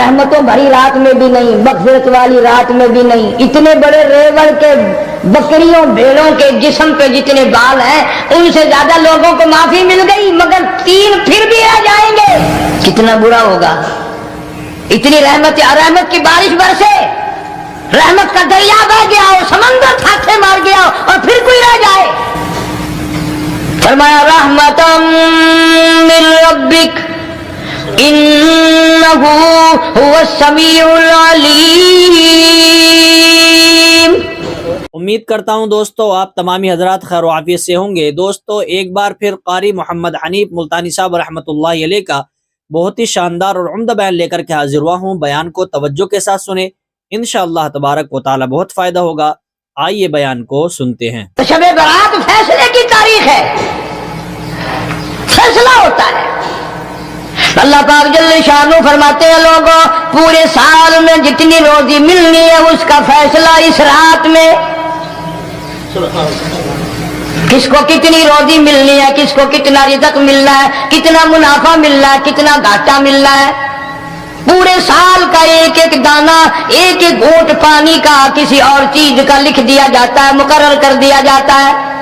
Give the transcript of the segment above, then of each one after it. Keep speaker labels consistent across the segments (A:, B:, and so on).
A: रहमतों भरी रात में भी नहीं, मग़फ़िरत वाली रात में भी नहीं। इतने बड़े रेवड़ के बकरियों भेड़ों के जिस्म पे जितने बाल हैं उनसे ज्यादा लोगों को माफी मिल गई, मगर 3 फिर भी आ जाएंगे। कितना बुरा होगा। इतनी रहमत की बारिश बरसे, रहमत का दरिया बह गया हो, समंदर थाके मार गया हो और फिर कोई रह जाए। फरमाया रहमतम मिन रब्बिक इन्नहु हुवस समीउल अलीम।
B: उम्मीद करता हूँ दोस्तों आप तमामी हजरात खैर व आफियत से होंगे। दोस्तों एक बार फिर कारी मोहम्मद हनीफ मुल्तानी साहब रहमतुल्लाहि अलैह का बहुत ही शानदार और उम्दा बयान लेकर के हाजिर हुआ हूँ। बयान को तवज्जो के साथ सुने, इंशाअल्लाह तबारक व तआला बहुत फायदा होगा। आइए बयान को सुनते हैं।
A: शब-ए बरात फैसले की तारीख है, फैसला होता है। अल्लाह पाक जल्ले शानो फरमाते हैं लोगों पूरे साल में जितनी रोजी मिलनी है उसका फैसला इस रात में। किसको कितनी रोजी मिलनी है, किसको कितना रिज़्क़ मिलना है, कितना मुनाफा मिलना है, कितना घाटा मिलना है। पूरे साल का एक एक दाना, एक एक घूंट पानी का, किसी और चीज का लिख दिया जाता है, मुकर्रर कर दिया जाता है।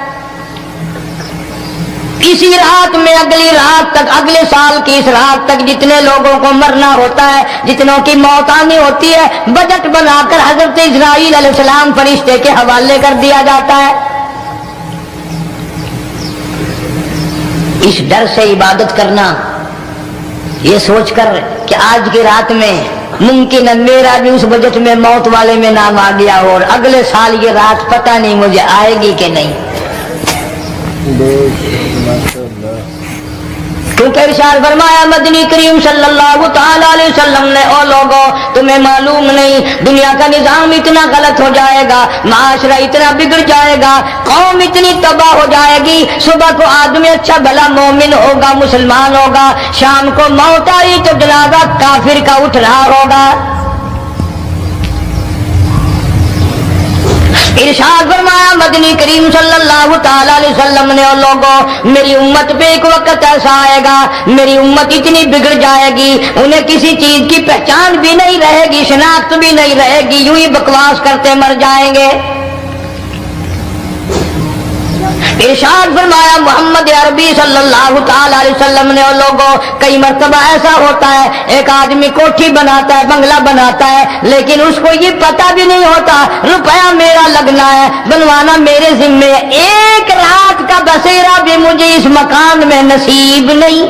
A: इसी रात में अगली रात तक, अगले साल की इस रात तक जितने लोगों को मरना होता है, जितनों की मौत आनी होती है, बजट बनाकर हजरत इस्राईल अलैहिस्सलाम फरिश्ते के हवाले कर दिया जाता है। इस डर से इबादत करना, ये सोचकर कि आज की रात में मुमकिन है मेरा भी उस बजट में मौत वाले में नाम आ गया हो और अगले साल ये रात पता नहीं मुझे आएगी कि नहीं। क्योंकि इरशाद फरमाया मदनी करीम सल्लल्लाहु तआला अलैहि वसल्लम ने, ओ लोगों तुम्हें मालूम नहीं दुनिया का निजाम इतना गलत हो जाएगा, माशरा इतना बिगड़ जाएगा, कौम इतनी तबाह हो जाएगी। सुबह को आदमी अच्छा भला मोमिन होगा, मुसलमान होगा, शाम को मौत आई तो जनाजा काफिर का उठ रहा होगा। इरशाद फरमाया मदनी करीम सल्लल्लाहु तआला अलैहि वसल्लम ने, और लोगों मेरी उम्मत पे एक वक्त ऐसा आएगा, मेरी उम्मत इतनी बिगड़ जाएगी उन्हें किसी चीज की पहचान भी नहीं रहेगी, शनाख्त भी नहीं रहेगी, यूं ही बकवास करते मर जाएंगे। इरशाद फरमाया मोहम्मद अरबी सल्लल्लाहु तआला अलैहि वसल्लम ने, और लोगों कई मर्तबा ऐसा होता है एक आदमी कोठी बनाता है, बंगला बनाता है, लेकिन उसको ये पता भी नहीं होता रुपया मेरा लगना है, बनवाना मेरे जिम्मे है, एक रात का बसेरा भी मुझे इस मकान में नसीब नहीं।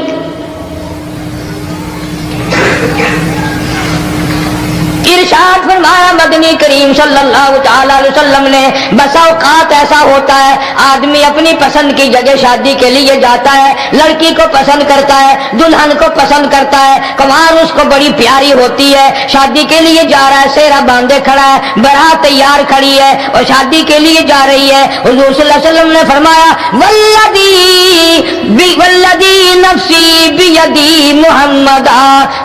A: इरशाद फरमाया मदनी करीम सल्लल्लाहु तआला अलैहि वसल्लम ने, बसा औकात ऐसा होता है आदमी अपनी पसंद की जगह शादी के लिए जाता है, लड़की को पसंद करता है, दुल्हन को पसंद करता है, कमार उसको बड़ी प्यारी होती है, शादी के लिए जा रहा है, सेहरा बांधे खड़ा है, बारात तैयार खड़ी है और शादी के लिए जा रही है। हुजूर सल्लल्लाहु अलैहि वसल्लम ने फरमाया वल्लदी नफ्सी बियदी मुहम्मद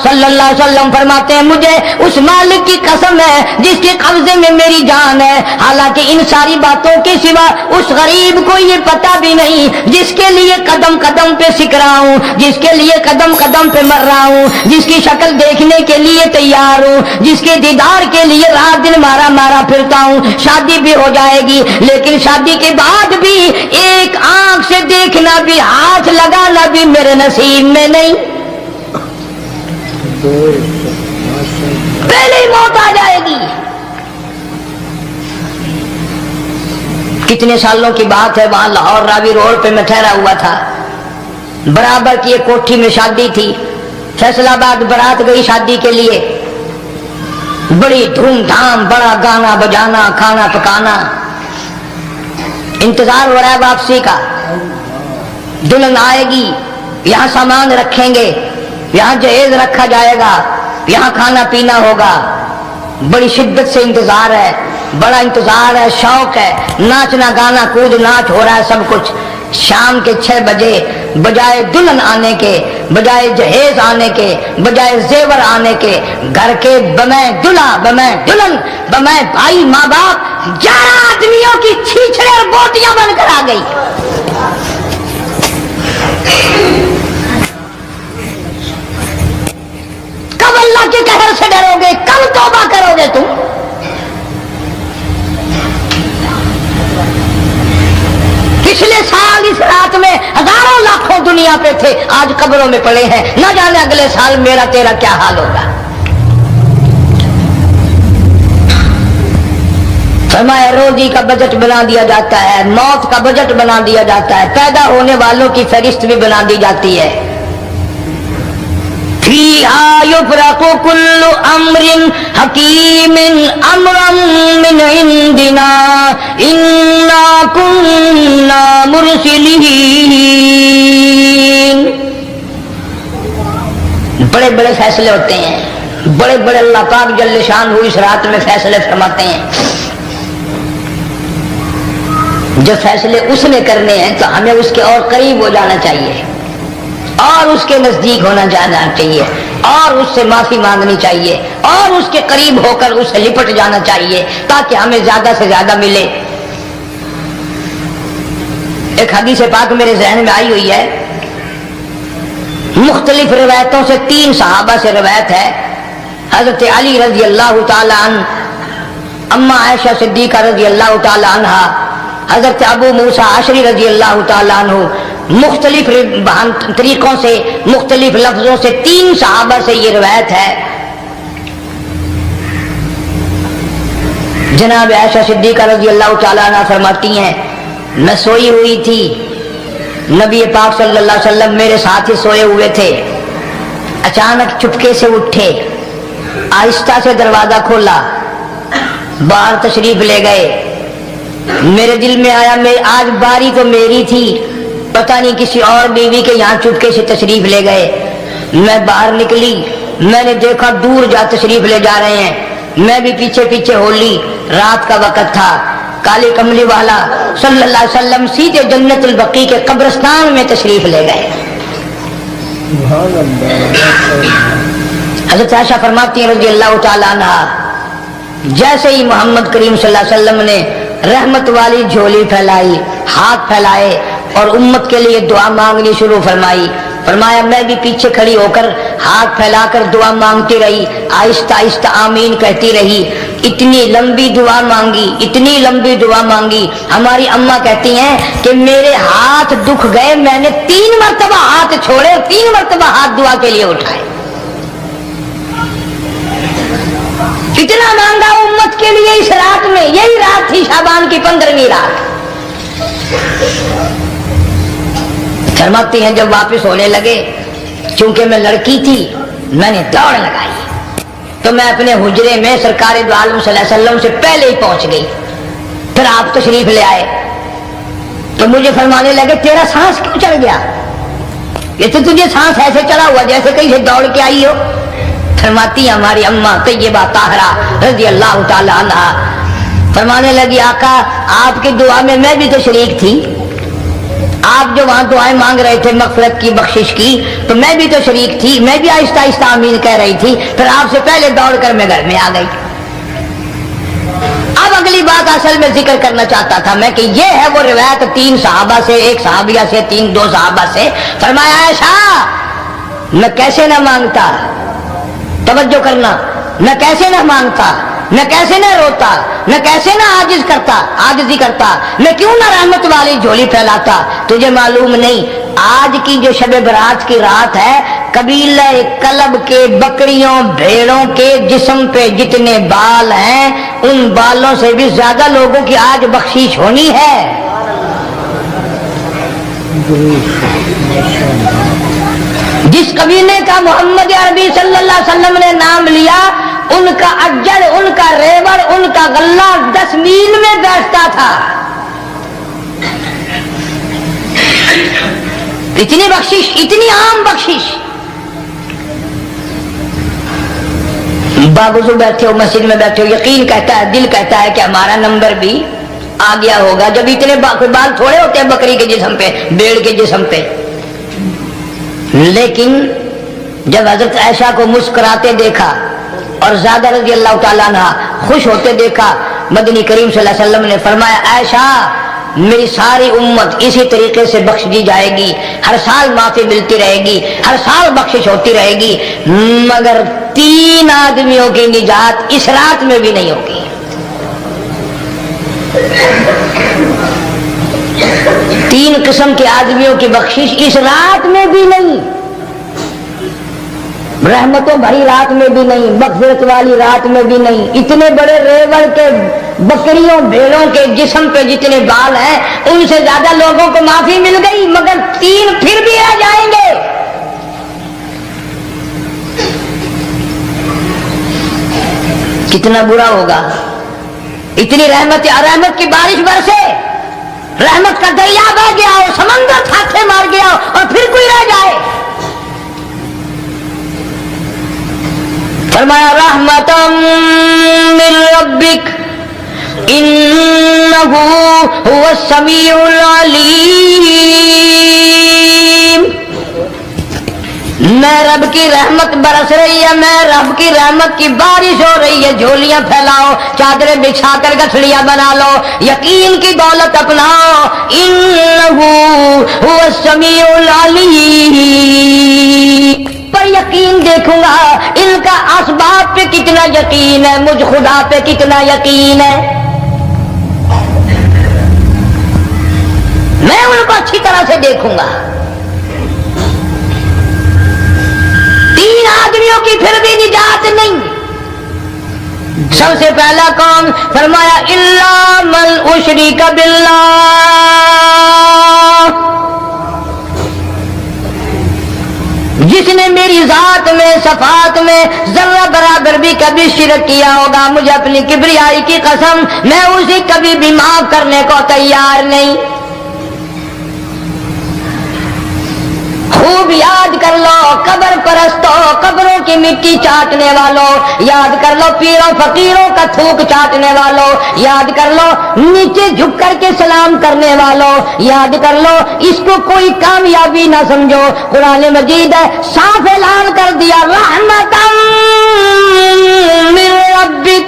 A: सल्लल्लाहु अलैहि वसल्लम फरमाते हैं मुझे उस मालिक की कसम है जिसके कब्जे में मेरी जान है। हालांकि इन सारी बातों के सिवा उस गरीब को ये पता भी नहीं जिसके लिए कदम कदम पे सीख रहा हूँ, जिसके लिए कदम कदम पे मर रहा हूँ, जिसकी शक्ल देखने के लिए तैयार हूँ, जिसके दीदार के लिए रात दिन मारा मारा फिरता हूँ। शादी भी हो जाएगी लेकिन शादी के बाद भी एक आंख से देखना भी, हाथ लगाना भी मेरे नसीब में नहीं। पहले ही मौत आ जाएगी। कितने सालों की बात है, वहां लाहौर रावी रोड पे मैं ठहरा हुआ था, बराबर की एक कोठी में शादी थी। फैसलाबाद बारात गई शादी के लिए, बड़ी धूमधाम, बड़ा गाना बजाना, खाना पकाना, इंतजार हो रहा है वापसी का। दुल्हन आएगी, यहाँ सामान रखेंगे, यहाँ जहेज रखा जाएगा, यहाँ खाना पीना होगा। बड़ी शिद्दत से इंतजार है, बड़ा इंतजार है, शौक है, नाचना गाना कूद नाच हो रहा है सब कुछ। शाम के 6 बजे बजाय दुल्हन आने के, बजाय जहेज आने के, बजाय जेवर आने के, घर के बमै दुल्हा, बमै दुल्हन, बमै भाई माँ बाप 11 आदमियों की छीछड़े और बोटियां बनकर आ गई। कब अल्लाह के कहर से डरे تھے آج قبروں میں پڑے ہیں، نہ جانے اگلے سال میرا تیرا کیا حال ہوگا۔ فرمایا روزی کا بجٹ بنا دیا جاتا ہے، موت کا بجٹ بنا دیا جاتا ہے، پیدا ہونے والوں کی فہرست بھی بنا دی جاتی ہے۔ فیہا یفرق کل امر حکیم امرا من عندنا انا کنا مرسلین۔ بڑے بڑے فیصلے ہوتے ہیں، بڑے بڑے اللہ پاک جل شان اس رات میں فیصلے فرماتے ہیں۔ جو فیصلے اس نے کرنے ہیں تو ہمیں اس کے اور قریب ہو جانا چاہیے، اور اس کے نزدیک ہونا جانا چاہیے، اور اس سے معافی مانگنی چاہیے، اور اس کے قریب ہو کر اس سے لپٹ جانا چاہیے تاکہ ہمیں زیادہ سے زیادہ ملے۔ ایک حدیث پاک میرے ذہن میں آئی ہوئی ہے، مختلف روایتوں سے 3 صحابہ سے روایت ہے، حضرت علی رضی اللہ تعالی عنہ، اما عائشہ صدیقہ رضی اللہ تعالی عنہا، حضرت ابو موسیٰ عشری رضی اللہ تعالیٰ عنہ، مختلف طریقوں سے مختلف لفظوں سے 3 صحابہ سے یہ روایت ہے۔ جناب عائشہ صدیقہ رضی اللہ تعالیٰ عنہ فرماتی ہیں میں سوئی ہوئی تھی، نبی پاک صلی اللہ علیہ وسلم میرے ساتھ ہی سوئے ہوئے تھے، اچانک چپکے سے اٹھے، آہستہ سے دروازہ کھولا، باہر تشریف لے گئے۔ میرے دل میں آیا میں آج باری تو میری تھی، پتہ نہیں کسی اور بیوی کے یہاں چپکے سے تشریف لے گئے۔ میں باہر نکلی، میں نے دیکھا دور جا تشریف لے جا رہے ہیں، میں بھی پیچھے پیچھے ہو لی۔ رات کا وقت تھا، کالے کملی والا صلی اللہ علیہ وسلم سیدھے جنت البقیع کے قبرستان میں تشریف لے گئے۔ حضرت عائشہ فرماتی ہیں رضی اللہ تعالیٰ عنہ، جیسے ہی محمد کریم صلی اللہ علیہ وسلم نے رحمت والی جھولی پھیلائی، ہاتھ پھیلائے اور امت کے لیے دعا مانگنی شروع فرمائی، فرمایا میں بھی پیچھے کھڑی ہو کر ہاتھ پھیلا کر دعا مانگتی رہی، آہستہ آہستہ آمین کہتی رہی۔ اتنی لمبی دعا مانگی، اتنی لمبی دعا مانگی، ہماری اماں کہتی ہیں کہ میرے ہاتھ دکھ گئے، میں نے 3 مرتبہ ہاتھ چھوڑے اور 3 مرتبہ ہاتھ دعا کے لیے اٹھائے۔ اتنا مانگا امت کے لیے اس رات میں، یہی رات تھی شعبان کی 15ویں رات۔ فرماتی ہیں جب واپس ہونے لگے، چونکہ میں لڑکی تھی میں نے دوڑ لگائی تو میں اپنے حجرے میں سرکار دو عالم صلی اللہ علیہ وسلم سے پہلے ہی پہنچ گئی۔ پھر آپ تشریف لے آئے تو مجھے فرمانے لگے تیرا سانس کیوں چڑھ گیا؟ یہ تو تجھے سانس ایسے چڑھا ہوا جیسے کہیں سے دوڑ کے آئی ہو۔ فرماتی ہماری اماں طیبہ طاہرہ رضی اللہ تعالی عنہا، فرمانے لگی آقا آپ کی دعا میں میں بھی تو شریک تھی، آپ جو وہاں دعائیں مانگ رہے تھے مغفرت کی بخشش کی تو میں بھی تو شریک تھی، میں بھی آہستہ آہستہ آمین کہہ رہی تھی، پھر آپ سے پہلے دوڑ کر میں گھر میں آ گئی۔ اب اگلی بات اصل میں ذکر کرنا چاہتا تھا میں کہ یہ ہے وہ روایت 3 صحابہ سے، 1 صحابیہ سے، 2 صحابہ سے۔ فرمایا عائشہ میں کیسے نہ مانگتا، توجہ کرنا، میں کیسے نہ مانگتا، میں کیسے نہ روتا، میں کیسے نہ عاجزی کرتا، میں کیوں نہ رحمت والی جھولی پھیلاتا۔ تجھے معلوم نہیں آج کی جو شب برات کی رات ہے، قبیلہ کلب کے بکریوں بھیڑوں کے جسم پہ جتنے بال ہیں ان بالوں سے بھی زیادہ لوگوں کی آج بخشش ہونی ہے۔ جس قبیلے کا محمد عربی صلی اللہ علیہ وسلم نے نام لیا، ان کا اجڑ، ان کا ریوڑ، ان کا غلہ 10 میل میں بیٹھتا تھا۔ اتنی بخشش، اتنی عام بخشش۔ باوضو بیٹھے ہو، مسجد میں بیٹھے ہو، یقین کہتا ہے، دل کہتا ہے کہ ہمارا نمبر بھی آ گیا ہوگا، جب اتنے بال تھوڑے ہوتے ہیں بکری کے جسم پہ، بھیڑ کے جسم پہ۔ لیکن جب حضرت عائشہ کو مسکراتے دیکھا اور زیادہ رضی اللہ تعالیٰ عنہ خوش ہوتے دیکھا، مدنی کریم صلی اللہ علیہ وسلم نے فرمایا عائشہ میری ساری امت اسی طریقے سے بخش دی جائے گی، ہر سال معافی ملتی رہے گی، ہر سال بخشش ہوتی رہے گی، مگر 3 آدمیوں کی نجات اس رات میں بھی نہیں ہوگی۔ तीन किस्म के आदमियों की बख्शिश इस रात में भी नहीं, रहमतों भरी रात में भी नहीं, मग़फ़िरत वाली रात में भी नहीं। इतने बड़े रेवड़ के बकरियों भेड़ों के जिस्म पे जितने बाल हैं उनसे ज्यादा लोगों को माफी मिल गई, मगर तीन फिर भी आ जाएंगे। कितना बुरा होगा। इतनी रहमत की बारिश बरसे, रहमत का दरिया बह गया हो, समंदर थाके मार गया हो और फिर कोई रह जाए। फरमाया रहमतम मिन रब्बिक इन्नहु हुवस समीउल अलीम। मैं रब की रहमत बरस रही है, मैं रब की रहमत की बारिश हो रही है। झोलियां फैलाओ, चादरें बिछाकर गठड़ियां बना लो, यकीन की दौलत अपनाओ। इन्नहु हुवस समीउल अलीम। पर यकीन देखूंगा इनका असबाब पे कितना यकीन है, मुझ खुदा पे कितना यकीन है। मैं उनको अच्छी तरह से देखूंगा। तीन आदमियों की फिर भी निजात नहीं। सबसे पहला कौन? फरमाया इल्ला मन उशरिका बिल्लाह, जिसने मेरी जात में सफात में जर्रा बराबर भी कभी शिरक किया होगा, मुझे अपनी किबरियाई की कसम, मैं उसे कभी भी माफ करने को तैयार नहीं। खूब याद कर लो कब्र परस्तों, कब्रों की मिट्टी चाटने वालों, याद कर लो पीरों फकीरों का थूक चाटने वालों, याद कर लो नीचे झुक करके सलाम करने वालों, याद कर लो इसको कोई कामयाबी ना समझो। कुरान मजीद है, साफ ऐलान कर दिया रहमतम मिन रब्बिक।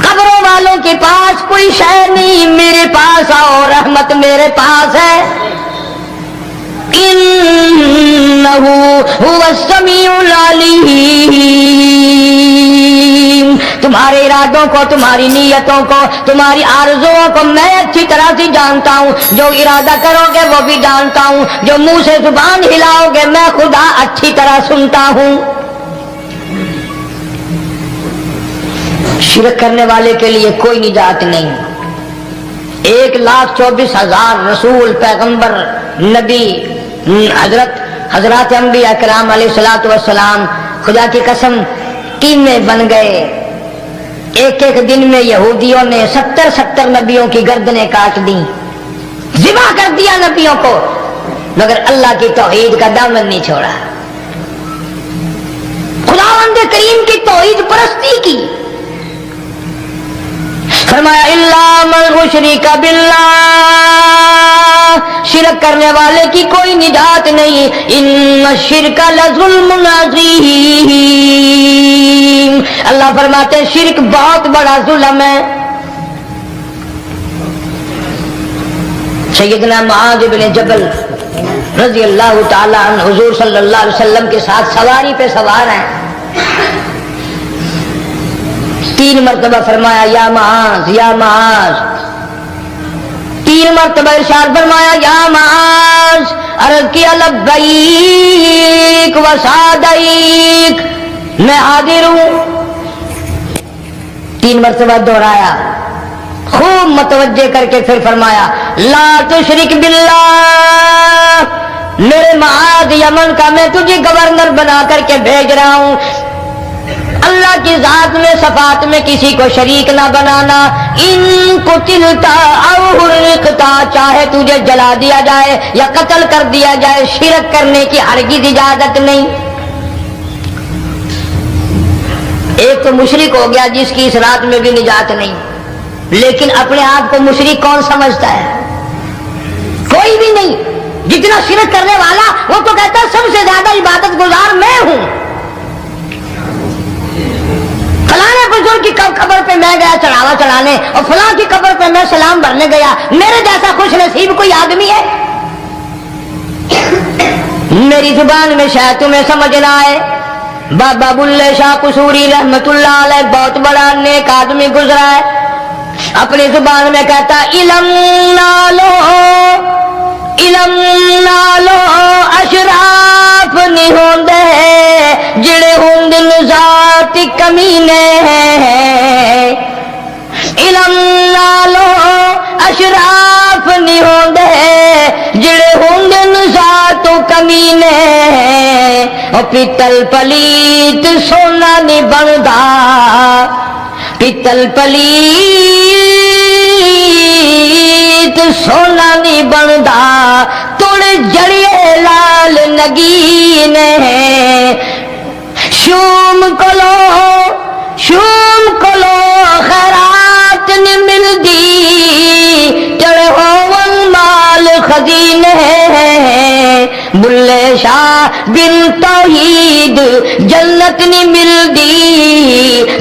A: कब्रों वालों के पास कोई शय नहीं, मेरे पास आओ, रहमत मेरे पास है। इन्नहु हुवस समीउल अलीम। तुम्हारे इरादों को, तुम्हारी नीयतों को, तुम्हारी आरज़ुओं को मैं अच्छी तरह से जानता हूँ। जो इरादा करोगे वो भी जानता हूँ, जो मुंह से जुबान हिलाओगे मैं खुदा अच्छी तरह सुनता हूँ। शिरक करने वाले के लिए कोई निजात नहीं। 1,24,000 रसूल, पैगंबर, नबी, हजरत अंबिया कराम अलैहिस्सलातु वस्सलाम खुदा की कसम कीमे बन गए। एक एक दिन में यहूदियों ने 70 नबियों की गर्दनें काट दी, ज़िबा कर दिया नबियों को, मगर अल्लाह की तौहीद का दामन नहीं छोड़ा। खुदावंद करीम की तौहीद परस्ती की। फरमाया इल्ला मन उशरिका बिल्लाह, शिरक करने वाले की कोई निजात नहीं। इन्ना शिरका लज़ुल्मुन अज़ीम। अल्लाह फरमाते शिरक बहुत बड़ा जुल्म है। सैयदना मुआज़ इब्न जबल रज़ी अल्लाह ताला अन्हु हुज़ूर सल्लल्लाहु अलैहि वसल्लम के साथ सवारी पे सवार हैं। 3 मरतबा फरमाया या मुआज़, या मुआज़। 3 मरतबा इरशाद फरमाया या मुआज़। अर्ज़ किया लब्बैक व सादैक, मैं हाजिर हूं। 3 मरतबा दोहराया, खूब मुतवज्जे करके फिर फरमाया ला तुशरिक बिल्लाह। मेरे मुआज़ यमन का मैं तुझे गवर्नर बना करके भेज रहा हूं। अल्लाह की जात में सफात में किसी को शरीक ना बनाना। इन कुतिलता औ हुर्रिकता, चाहे तुझे जला दिया जाए या कत्ल कर दिया जाए, शिरक करने की हरगिज़ इजाजत नहीं। एक तो मुशरिक हो गया जिसकी इस रात में भी निजात नहीं, लेकिन अपने आप को मुशरिक कौन समझता है? कोई भी नहीं। जितना शिरक करने वाला वो तो कहता है सबसे ज्यादा इबादत गुजार मैं हूं। फलाने बुजुर्ग की कब्र पे मैं गया चढ़ावा चढ़ाने और फलां की कब्र पे मैं सलाम भरने गया, मेरे जैसा खुश नसीब कोई आदमी है? मेरी जुबान में शायद तुम्हें समझ ना आए, बाबा बुल्ले शाह कसूरी रहमतुल्लाह अलैह बहुत बड़ा नेक आदमी गुजरा है। اپنی زبان میں کہتا علم نالو اشراف نہیں ہوندے جڑے ہوندن ذات کمینے علم نالو اشراف نہیں ہوندے جڑے ہوندن ذات کمینے او پیتل پلیت سونا نہیں بندا پیتل پلیت سونا نہیں بندا توڑ جڑیے لال نگین شوم کلو خیرات نہیں ملدی جڑے ہون مال خزینے بلے شاہ بن توحید جنت نہیں ملدی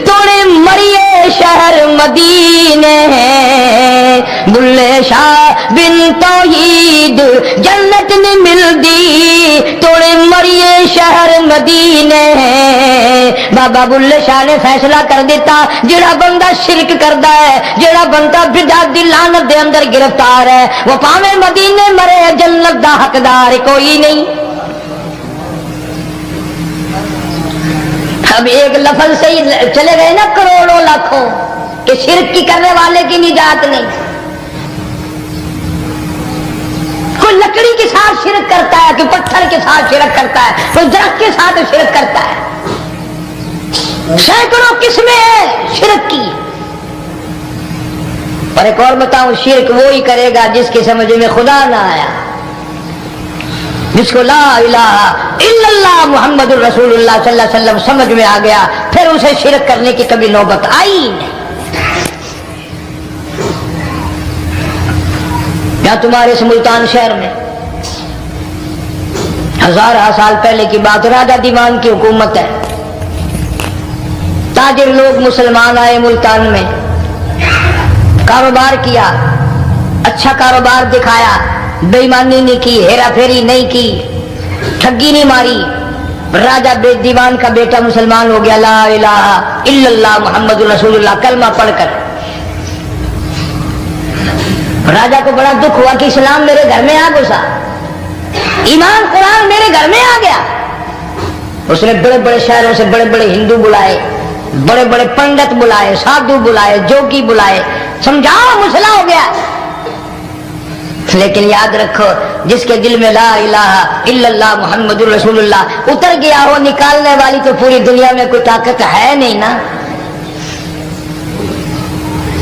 A: توڑے مریے شہر مدینے بلے شاہ بن توحید جنت نہیں ملدی توڑے مریے شہر مدینے بابا بلے شاہ نے فیصلہ کر دیتا جڑا بندہ شرک کردا ہے جڑا بندہ بدعت دی لعنت دے اندر گرفتار ہے وہ پاویں مدینے مرے جنت دا حقدار کوئی نہیں. اب ایک لفظ سے ہی چلے گئے نا کروڑوں لاکھوں کہ شرک کی کرنے والے کی نجات نہیں. کوئی لکڑی کے ساتھ شرک کرتا ہے کوئی پتھر کے ساتھ شرک کرتا ہے کوئی درخت کے ساتھ شرک کرتا ہے. سینکڑوں قسمیں ہیں شرک کی. اور ایک اور بتاؤں شرک وہی کرے گا جس کی سمجھ میں خدا نہ آیا جس کو لا الہ الا اللہ محمد الرسول اللہ صلی اللہ علیہ وسلم سمجھ میں آ گیا پھر اسے شرک کرنے کی کبھی نوبت آئی نہیں. یہاں تمہارے اس ملتان شہر میں ہزارہ سال پہلے کی بات راجہ دیوان کی حکومت ہے. تاجر لوگ مسلمان آئے ملتان میں کاروبار کیا اچھا کاروبار دکھایا بے ایمانی نہیں کی ہیرا پھیری نہیں کی ٹھگی نہیں ماری. راجہ دیوان کا بیٹا مسلمان ہو گیا لا الہ الا اللہ محمد رسول اللہ کلمہ پڑھ کر. راجہ کو بڑا دکھ ہوا کہ اسلام میرے گھر میں آ گھسا ایمان قرآن میرے گھر میں آ گیا. اس نے بڑے بڑے شہروں سے بڑے بڑے ہندو بلائے بڑے بڑے پنڈت بلائے سادھو بلائے جوگی بلائے سمجھاؤ مسئلہ ہو گیا. لیکن یاد رکھو جس کے دل میں لا الہ الا اللہ محمد رسول اللہ اتر گیا ہو نکالنے والی تو پوری دنیا میں کوئی طاقت ہے نہیں نا.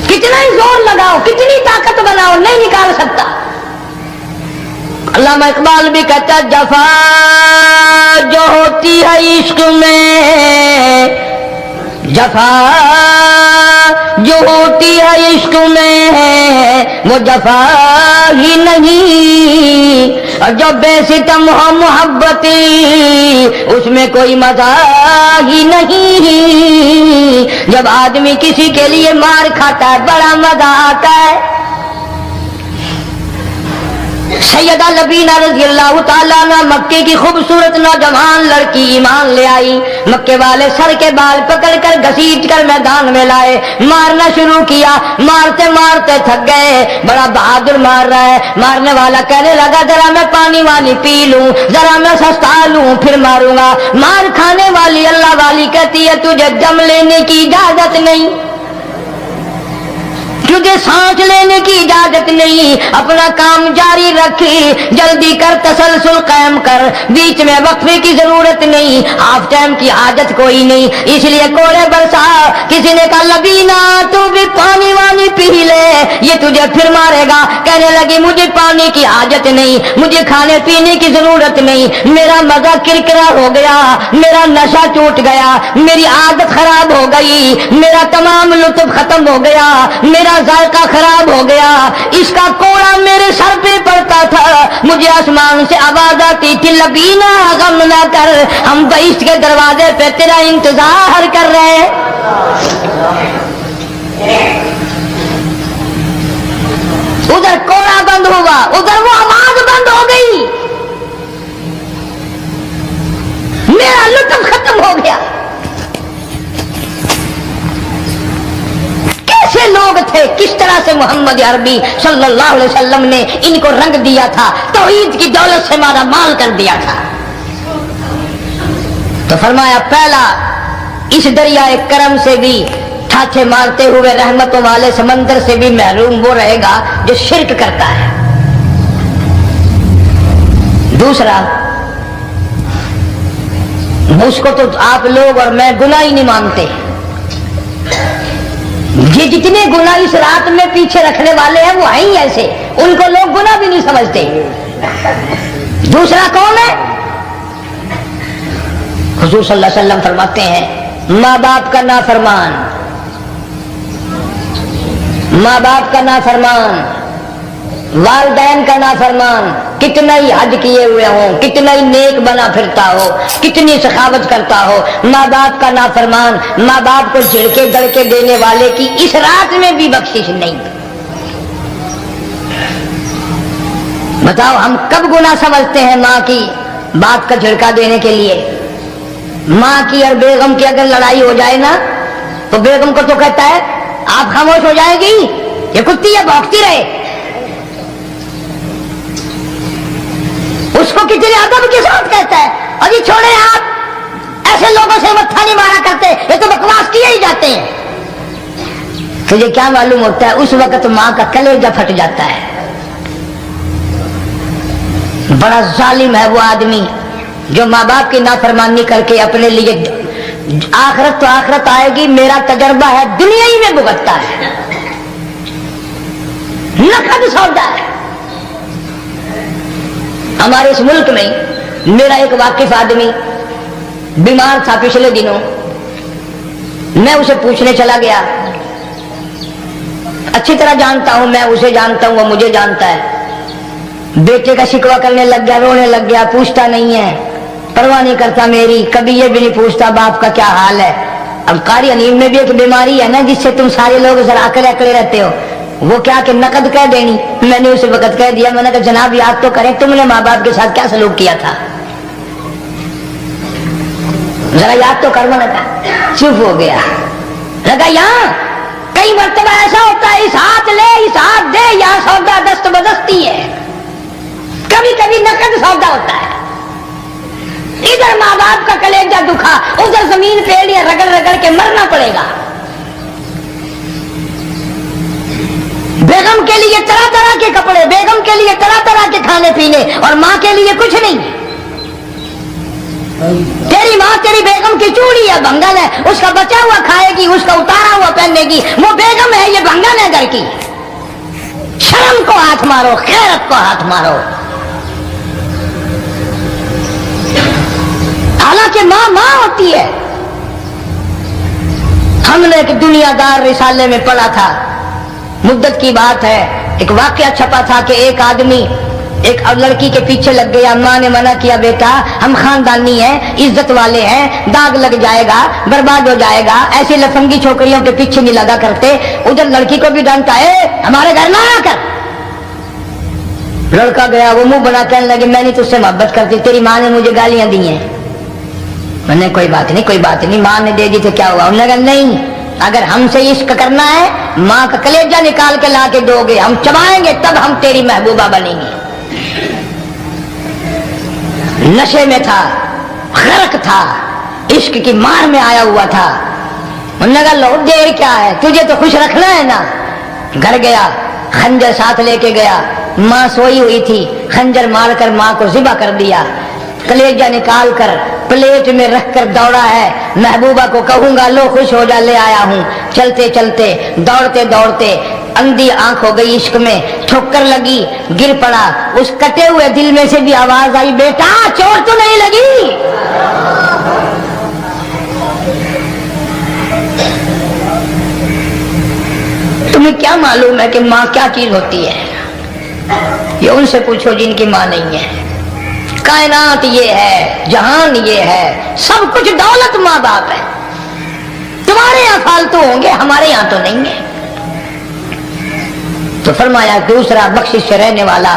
A: کتنا ہی زور لگاؤ کتنی طاقت بناؤ نہیں نکال سکتا. علامہ اقبال بھی کہتا جفا جو ہوتی ہے عشق میں جفا جو ہوتی ہے عشق میں وہ جفا ہی نہیں اور جو بے ستم ہو محبتی اس میں کوئی مزہ ہی نہیں. جب آدمی کسی کے لیے مار کھاتا ہے بڑا مزہ آتا ہے. سیدہ لبینہ رضی اللہ تعالیٰ عنہ مکے کی خوبصورت نوجوان لڑکی ایمان لے آئی. مکے والے سر کے بال پکڑ کر گھسیٹ کر میدان میں لائے مارنا شروع کیا. مارتے مارتے تھک گئے بڑا بہادر مار رہا ہے. مارنے والا کہنے لگا ذرا میں پانی وانی پی لوں ذرا میں سستا لوں پھر ماروں گا. مار کھانے والی اللہ والی کہتی ہے تجھے دم لینے کی اجازت نہیں تجھے سانس لینے کی اجازت نہیں. اپنا کام جاری رکھی جلدی کر تسلسل قائم کر بیچ میں وقفے کی ضرورت نہیں ہاف ٹائم کی حاجت کوئی نہیں. اس لیے کوڑے برسا. کسی نے کہا لبینہ تو بھی پانی وانی پی لے یہ تجھے پھر مارے گا. کہنے لگی مجھے پانی کی حاجت نہیں مجھے کھانے پینے کی ضرورت نہیں میرا مزہ کرکرا ہو گیا میرا نشہ ٹوٹ گیا میری عادت خراب ہو گئی میرا تمام لطف ختم ہو گیا میرا ذائقہ خراب ہو گیا. اس کا کوڑا میرے سر پہ پڑتا تھا مجھے آسمان سے آواز آتی تھی لبینہ غم نہ کر ہم بہشت کے دروازے پہ تیرا انتظار کر رہے ہیں. ادھر کوڑا بند ہوا ادھر وہ آواز بند ہو گئی میرا لطف ختم ہو گیا. کیسے لوگ تھے, किस तरह से मोहम्मद अरबी सल्लल्लाहु अलैहि वसल्लम ने इनको रंग दिया था, तौहीद की दौलत से मारा माल कर दिया था. तो फरमाया पहला इस दरियाए करम से भी ठाठे मारते हुए रहमतों वाले समंदर से भी महरूम वो रहेगा जो शिरक करता है. दूसरा, उसको तो आप लोग और मैं गुनाह ही नहीं मानते. ये जितने गुनाह इस रात में पीछे रखने वाले हैं वो हैं ही ऐसे, उनको लोग गुनाह भी नहीं समझते. दूसरा कौन है? हुजूर सल्लल्लाहु अलैहि वसल्लम फरमाते हैं माँ बाप का नाफरमान, माँ बाप का नाफरमान, वालिदैन का नाफरमान, कितना ही हज किए हुए हो, कितना ही नेक बना फिरता हो, कितनी सखावत करता हो, माँ बाप का नाफरमान, माँ बाप को झिड़के दड़के देने वाले की इस रात में भी बख्शिश नहीं. बताओ हम कब गुनाह समझते हैं माँ की बाप का झिड़का देने के लिए? माँ की और बेगम की अगर लड़ाई हो जाए ना तो बेगम को तो कहता है आप खामोश हो जाएगी, ये कुत्ती है भौंकती रहे. उसको कितने अदब के साथ कहता है और ये छोड़े आप, ऐसे लोगों से मत्था नहीं मारा करते, ये तो बकवास किए ही जाते हैं. तुझे क्या मालूम होता है उस वक्त माँ का कलेजा फट जाता है. बड़ा जालिम है वो आदमी जो माँ बाप की नाफरमानी करके अपने लिए आखिरत तो आखिरत आएगी, मेरा तजर्बा है दुनिया ही में भुगतता है. नकद सौदा है. हमारे इस मुल्क में मेरा एक वाकिफ आदमी बीमार था पिछले दिनों, मैं उसे पूछने चला गया. अच्छी तरह जानता हूं, मैं उसे जानता हूं, वो मुझे जानता है. बेटे का शिकवा करने लग गया, रोने लग गया, पूछता नहीं है, परवाह नहीं करता मेरी, कभी ये भी नहीं पूछता बाप का क्या हाल है. अब कारी अनीम में भी एक बीमारी है ना जिससे तुम सारे लोग जरा अकड़े अकड़े रहते हो. वो क्या कि नकद कह देनी. मैंने उसे वक्त कह दिया, मैंने कहा जनाब याद तो करें तुमने माँ बाप के साथ क्या सलूक किया था, जरा याद तो कर. मैंने कहा चुप हो गया. लगा यहाँ कई मरतबा ऐसा होता है इस हाथ ले इस हाथ दे, यहाँ सौदा दस्त बदस्ती है. कभी कभी नकद सौदा होता है. इधर माँ बाप का कलेजा दुखा, उधर जमीन पे रगड़ रगड़ के मरना पड़ेगा. बेगम के लिए तरह तरह के कपड़े, बेगम के लिए तरह तरह के खाने पीने, और माँ के लिए कुछ नहीं. तेरी माँ तेरी बेगम की चूड़ी है, भंगन है, उसका बचा हुआ खाएगी, उसका उतारा हुआ पहनेगी. वो बेगम है, ये भंगन है घर की. शर्म को हाथ मारो, खैरत को हाथ मारो. हालांकि माँ माँ होती है. हमने एक दुनियादार रिसाले में पढ़ा था, मुद्दत की बात है, एक वाकया छपा था कि एक आदमी एक लड़की के पीछे लग गया. माँ ने मना किया बेटा हम खानदानी हैं, इज्जत वाले हैं, दाग लग जाएगा, बर्बाद हो जाएगा, ऐसी लफंगी छोकरियों के पीछे नहीं लगा करते. उधर लड़की को भी डांटा है हमारे घर ना आकर. लड़का गया, वो मुंह बना कहने लगे मैं नहीं तुझसे मोहब्बत करती, तेरी माँ ने मुझे गालियां दी हैं. मैंने कोई बात नहीं कोई बात नहीं, माँ ने दे दी तो क्या हुआ. उन्होंने कहा नहीं, अगर हमसे इश्क करना है माँ का कलेजा निकाल के ला के दोगे, हम चबाएंगे तब हम तेरी महबूबा बनेंगे. नशे में था, गर्क था, इश्क की मार में आया हुआ था. उन्होंने कहा लो देर क्या है, तुझे तो खुश रखना है ना. घर गया, खंजर साथ लेके गया. माँ सोई हुई थी, खंजर मारकर माँ को ज़िबा कर दिया. कलेजा निकाल कर प्लेट में रखकर दौड़ा है, महबूबा को कहूंगा लो खुश हो जा, ले आया हूं. चलते चलते दौड़ते दौड़ते अंधी आंख हो गई, इश्क में ठोकर लगी, गिर पड़ा. उस कटे हुए दिल में से भी आवाज आई बेटा चोट तो नहीं लगी. तुम्हें क्या मालूम है कि माँ क्या चीज होती है? ये उनसे पूछो जिनकी माँ नहीं है. कायनात ये है, जहान ये है, सब कुछ दौलत माँ बाप है. तुम्हारे यहाँ फालतू होंगे, हमारे यहाँ तो नहीं है. तो फरमाया दूसरा बख्शिश से रहने वाला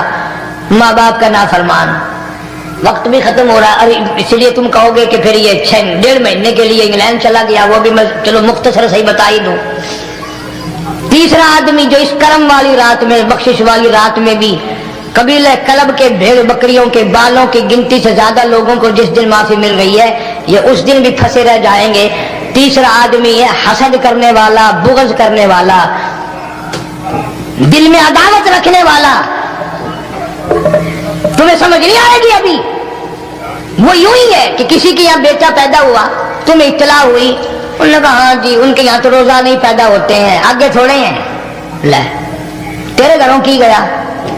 A: माँ बाप का नाफरमान. वक्त भी खत्म हो रहा है, अरे इसलिए तुम कहोगे कि फिर ये 1.5 महीने के लिए इंग्लैंड चला गया, वो भी मैं चलो मुख्तसर सही बता ही दूं. तीसरा आदमी जो इस करम वाली रात में, बख्शिश वाली रात में भी कबीले कलब के भेड़ बकरियों के बालों की गिनती से ज्यादा लोगों को जिस दिन माफी मिल रही है, ये उस दिन भी फंसे रह जाएंगे। तीसरा आदमी है हसद करने वाला, बुग़्ज़ करने वाला, दिल में अदावत रखने वाला। तुम्हें समझ नहीं आएगी अभी। वो यूं ही है कि किसी के यहाँ बेटा पैदा हुआ, तुम्हें इत्तला हुई, उन्होंने कहा हाँ जी उनके यहाँ तो रोजा नहीं पैदा होते हैं, आगे थोड़े हैं। ले तेरे घरों की गया,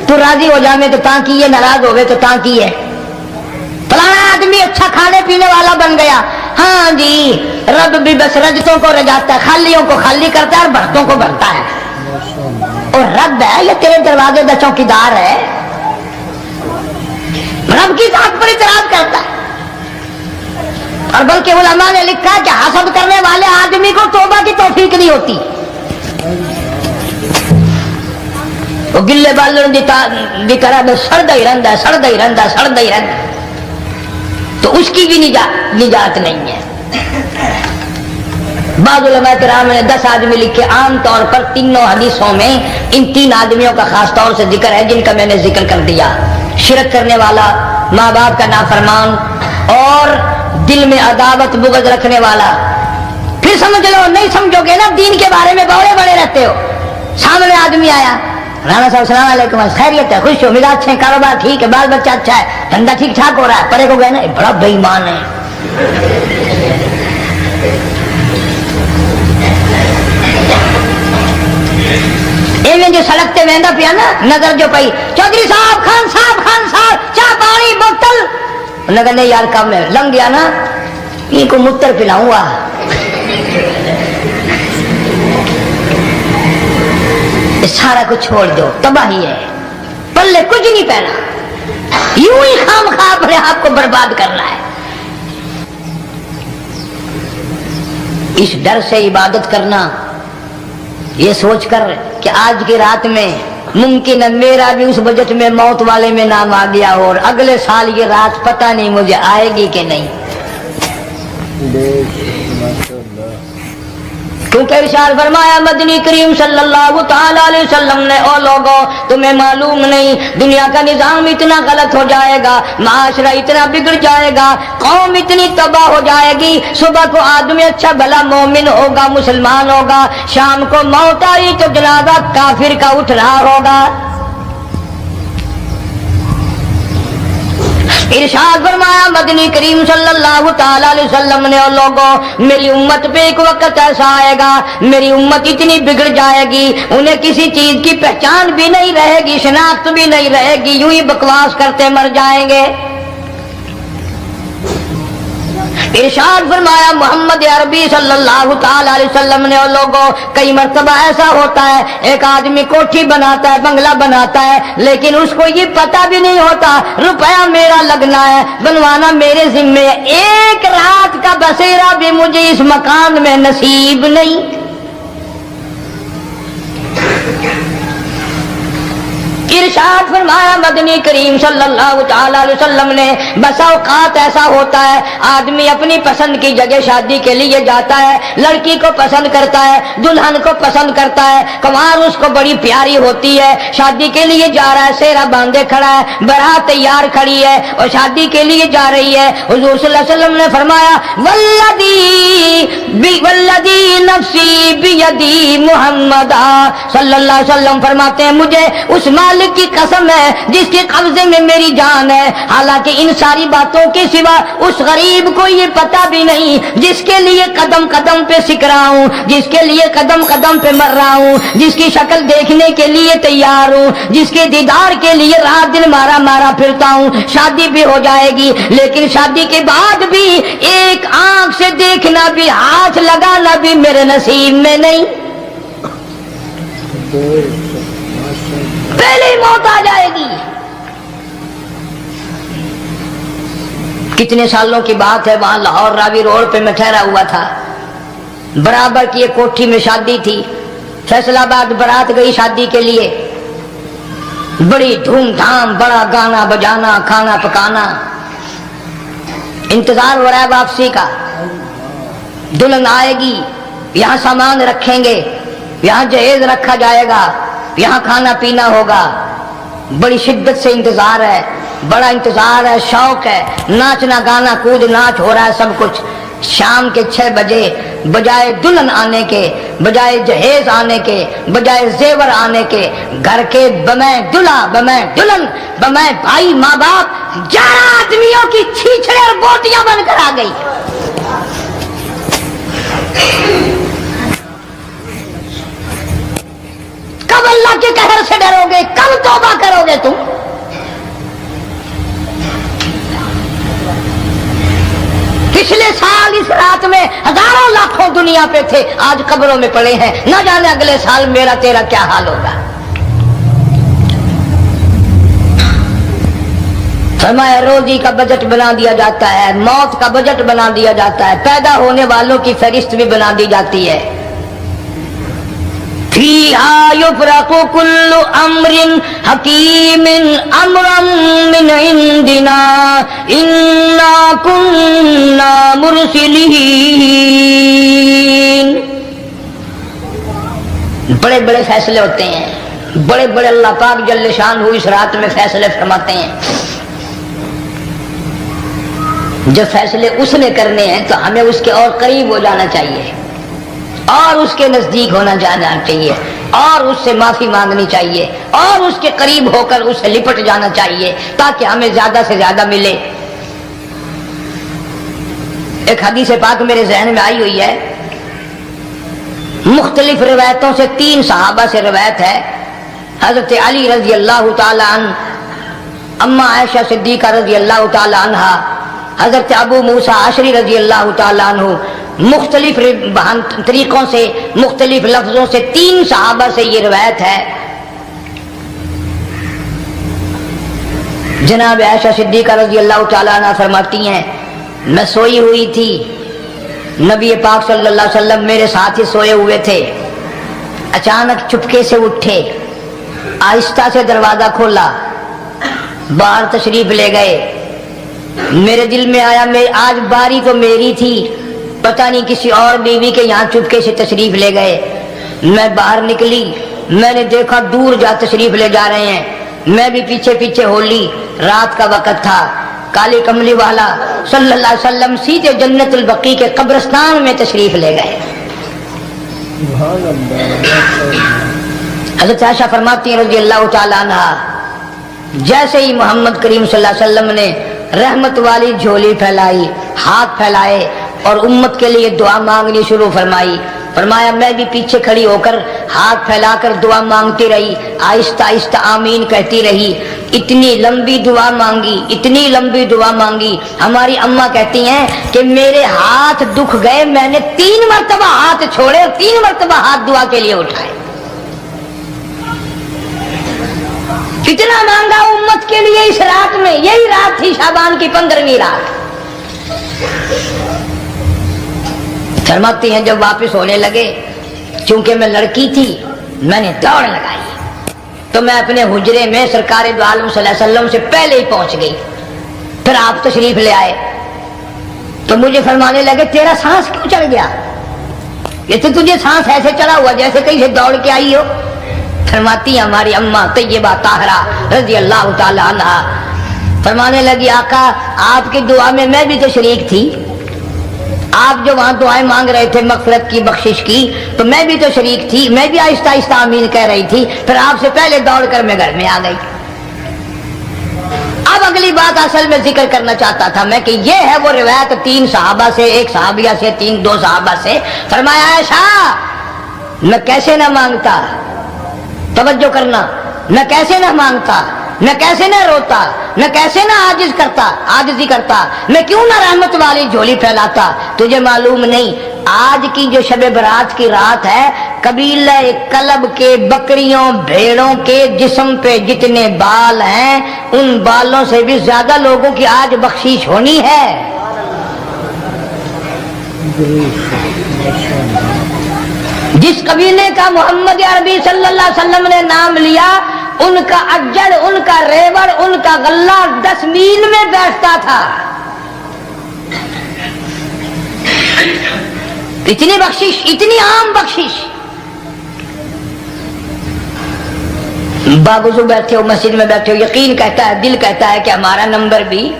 A: तू राजी हो जावे तो ता की है, नाराज होवे तो ता की है। फलाना आदमी अच्छा खाने पीने वाला बन गया, हाँ जी रब भी बस रजतों को रजाता है, खालियों को खाली करता है और भरतों को भरता है। और रब है ये तेरे दरवाजे का चौकीदार है, रब की जात पर इतराज करता है। और बल्कि उलमा ने लिखा कि हसद करने वाले आदमी को तौबा की तौफीक नहीं होती। वो गिल्ले बालन की तरह बस सड़दा ही रहता, तो उसकी भी निजात नहीं है। बाद उलमा किराम ने 10 आदमी लिखे। आम तौर पर तीनों हदीसों में इन 3 आदमियों का खास तौर से जिक्र है जिनका मैंने जिक्र कर दिया। शिरक करने वाला, माँ बाप का नाफरमान और दिल में अदावत बुग़्ज़ रखने वाला। फिर समझ लो, नहीं समझोगे ना दीन के बारे में बड़े बड़े रहते हो। सामने आदमी आया, राणा साहब सलाम अलैकुम, खैरियत है, खुश हो, मिजाज अच्छे, कारोबार ठीक है, बाल बच्चा अच्छा है, धंधा ठीक ठाक हो रहा है। परे को गए ना, बड़ा बेईमान है। इवें जो सड़कते वेंदा पिया ना, नजर जो पई, चौधरी साहब, खान साहब, चाह पानी बोतल। उन्होंने नहीं यार कम है, लंघ गया ना, इनको मूत्र पिलाऊंगा। सारा कुछ छोड़ दो, तबाही है, पल्ले कुछ नहीं पहना, यूं ही खामखा अपने आप को बर्बाद करना है। इस डर से इबादत करना, ये सोचकर कि आज की रात में मुमकिन है मेरा भी उस बजट में मौत वाले में नाम आ गया और अगले साल ये रात पता नहीं मुझे आएगी कि नहीं। क्योंकि इरशाद फरमाया मदनी करीम सल्लल्लाहु ताला अलैहि वसल्लम ने, ओ लोगों तुम्हें मालूम नहीं दुनिया का निजाम इतना गलत हो जाएगा, माशरा इतना बिगड़ जाएगा, कौम इतनी तबाह हो जाएगी। सुबह को आदमी अच्छा भला मोमिन होगा, मुसलमान होगा, शाम को मौत आई तो जनाजा काफिर का उठ रहा होगा। इरशाद फरमाया मदनी करीम सल्लल्लाहु ताला अलैहि वसल्लम ने, और लोगों मेरी उम्मत पे एक वक्त ऐसा आएगा, मेरी उम्मत इतनी बिगड़ जाएगी, उन्हें किसी चीज की पहचान भी नहीं रहेगी, शनाख्त भी नहीं रहेगी, यूं ही बकवास करते मर जाएंगे। इरशाद फरमाया मोहम्मद अरबी सल्लल्लाहु ताला अलैहि वसल्लम ने, और लोगों कई मर्तबा ऐसा होता है एक आदमी कोठी बनाता है, बंगला बनाता है, लेकिन उसको ये पता भी नहीं होता रुपया मेरा लगना है, बनवाना मेरे जिम्मे है, एक रात का बसेरा भी मुझे इस मकान में नसीब नहीं। इरशाद फरमाया मदनी करीम सल्लल्लाहु ताला अलैहि वसल्लम ने, बसा औकात ऐसा होता है आदमी अपनी पसंद की जगह शादी के लिए जाता है, लड़की को पसंद करता है, दुल्हन को पसंद करता है, कमार उसको बड़ी प्यारी होती है, शादी के लिए जा रहा है, सेहरा बांधे खड़ा है, बारात तैयार खड़ी है और शादी के लिए जा रही है। हुजूर सल्लल्लाहु अलैहि वसल्लम ने फरमाया वल्लदी नफ्सी बियदी मुहम्मद सल्लल्लाहु अलैहि वसल्लम फरमाते हैं मुझे उस मालिक की कसम है जिसके कब्जे में मेरी जान है, हालांकि इन सारी बातों के सिवा उस गरीब को ये पता भी नहीं जिसके लिए कदम कदम पे सीख रहा हूँ, जिसके लिए कदम कदम पे मर रहा हूँ, जिसकी शक्ल देखने के लिए तैयार हूँ, जिसके दीदार के लिए रात दिन मारा मारा फिरता हूँ। शादी भी हो जाएगी लेकिन शादी के बाद भी एक आंख से देखना भी, हाथ लगाना भी मेरे नसीब में नहीं, पहले ही मौत आ जाएगी। कितने सालों की बात है, वहां लाहौर रावी रोड पे मैं ठहरा हुआ था, बराबर की एक कोठी में शादी थी, फैसलाबाद बारात गई शादी के लिए, बड़ी धूमधाम, बड़ा गाना बजाना, खाना पकाना, इंतजार हो रहा है वापसी का, दुल्हन आएगी, यहाँ सामान रखेंगे, यहाँ जहेज रखा जाएगा, यहाँ खाना पीना होगा, बड़ी शिद्दत से इंतजार है, बड़ा इंतजार है, शौक है, नाचना गाना कूद नाच हो रहा है सब कुछ। शाम के 6 बजे बजाय दुल्हन आने के, बजाय जहेज आने के, बजाय जेवर आने के, घर के बमै दुल्हा बमै दुल्हन बमै भाई माँ बाप 11 आदमियों की छीछड़े और बोटियां बनकर आ गई। कब अल्लाह के कहर से डरोगे, कब तौबा करोगे तुम? पिछले साल इस रात में हजारों लाखों दुनिया पे थे, आज कब्रों में पड़े हैं, न जाने अगले साल मेरा तेरा क्या हाल होगा। फरमाया रोजी का बजट बना दिया जाता है, मौत का बजट बना दिया जाता है, पैदा होने वालों की फहरिस्त भी बना दी जाती है। फीहा युफरकु कुल्लु अम्रिन हकीमिन अम्रम मिन इंदिना इन्ना कुन्ना मुरसिलीन। बड़े बड़े फैसले होते हैं, बड़े बड़े अल्लाह पाक जल्ल शान इस रात में फैसले फरमाते हैं। जब फैसले उसने करने हैं तो हमें उसके और करीब हो जाना चाहिए और उसके नजदीक होना जाना चाहिए और उससे माफी मांगनी चाहिए और उसके करीब होकर उससे लिपट जाना चाहिए ताकि हमें ज्यादा से ज्यादा मिले। एक हदीस पाक मेरे जहन में आई हुई है, मुख्तलिफ रिवायतों से 3 सहाबा से रिवायत है। हजरत अली रजी अल्लाह तआला अन्हु, अम्मा आयशा सिद्दीका रजी अल्लाह तआला अन्हा, हजरत अबू मूसा अशरी रजी अल्लाह तआला अन्हु, मुख्तलिफ तरीकों से मुख्तलिफ लफ्जों से 3 सहाबा से ये रिवायत है। जनाब आयशा सिद्दीका रजी अल्लाह तआला अन्हा फरमाती हैं, मैं सोई हुई थी, नबी पाक सल्लल्लाहु अलैहि वसल्लम मेरे साथ ही सोए हुए थे, अचानक चुपके से उठे, आहिस्ता से दरवाजा खोला, बाहर तशरीफ ले गए। मेरे दिल में आया मैं आज बारी तो मेरी थी, पता नहीं किसी और बीवी के यहाँ चुपके से तशरीफ ले गए। मैं बाहर निकली, मैंने देखा दूर जा तशरीफ ले जा रहे हैं, मैं भी पीछे पीछे हो ली। रात का वक़्त था, काली कमली वाला सल्लल्लाहु अलैहि वसल्लम सीधे जन्नतुल बकी के कब्रिस्तान में तशरीफ ले गए। हज़रत आयशा फरमाती हैं रज़ी अल्लाह तआला अन्हा, जैसे ही मोहम्मद करीम सल्लल्लाहु अलैहि वसल्लम ने रहमत वाली झोली फैलाई, हाथ फैलाए और उम्मत के लिए दुआ मांगनी शुरू फरमाई। फरमाया मैं भी पीछे खड़ी होकर हाथ फैलाकर दुआ मांगती रही, आहिस्ता आहिस्ता आमीन कहती रही। इतनी लंबी दुआ मांगी, इतनी लंबी दुआ मांगी, हमारी अम्मा कहती हैं कि मेरे हाथ दुख गए, मैंने 3 मरतबा हाथ छोड़े और 3 मरतबा हाथ दुआ के लिए उठाए। कितना मांगा उम्मत के लिए इस रात में। यही रात थी शाबान की 15वीं रात। फरमाती हैं जब वापस होने लगे, चूंकि मैं लड़की थी, मैंने दौड़ लगाई तो मैं अपने हुजरे में सरकार दो आलम सल्लल्लाहु अलैहि वसल्लम से पहले ही पहुंच गई। फिर आप तशरीफ ले आए तो मुझे फरमाने लगे तेरा सांस क्यों चढ़ गया, ये तो तुझे सांस ऐसे चढ़ा हुआ जैसे कहीं से दौड़ के आई हो। फरमाती हमारी अम्मा तैयबा ताहरा रजी अल्लाह ताला अन्हा, फरमाने लगी आका आपकी दुआ में मैं भी तो शरीक थी, आप जो वहां दुआएं मांग रहे थे मगफिरत की बख्शिश की, तो मैं भी तो शरीक थी, मैं भी आहिस्ता आहिस्ता आमीन कह रही थी, फिर आपसे पहले दौड़कर मैं घर में आ गई। अब अगली बात असल में जिक्र करना चाहता था मैं कि ये है वो रिवायत 3 सहाबा से, 1 सहाबिया से, 2 सहाबा से। फरमाया आयशा मैं कैसे ना मांगता, तवज्जो करना, मैं कैसे ना मांगता, मैं कैसे ना रोता, मैं कैसे ना आजिज़ी करता, मैं क्यों ना रहमत वाली झोली फैलाता। तुझे मालूम नहीं आज की जो शब बरात की रात है, कबीला कलब के बकरियों भेड़ों के जिस्म पे जितने बाल हैं उन बालों से भी ज्यादा लोगों की आज बख्शीश होनी है। जिस कबीले का मोहम्मद अरबी सल्लल्लाहु अलैहि वसल्लम ने नाम लिया, उनका अज्जड़, उनका रेवड़, उनका गल्ला 10 मील में बैठता था। इतनी बख्शिश, इतनी आम बख्शिश। बावजूद बैठे हो, मस्जिद में बैठे हो, यकीन कहता है, दिल कहता है कि हमारा नंबर भी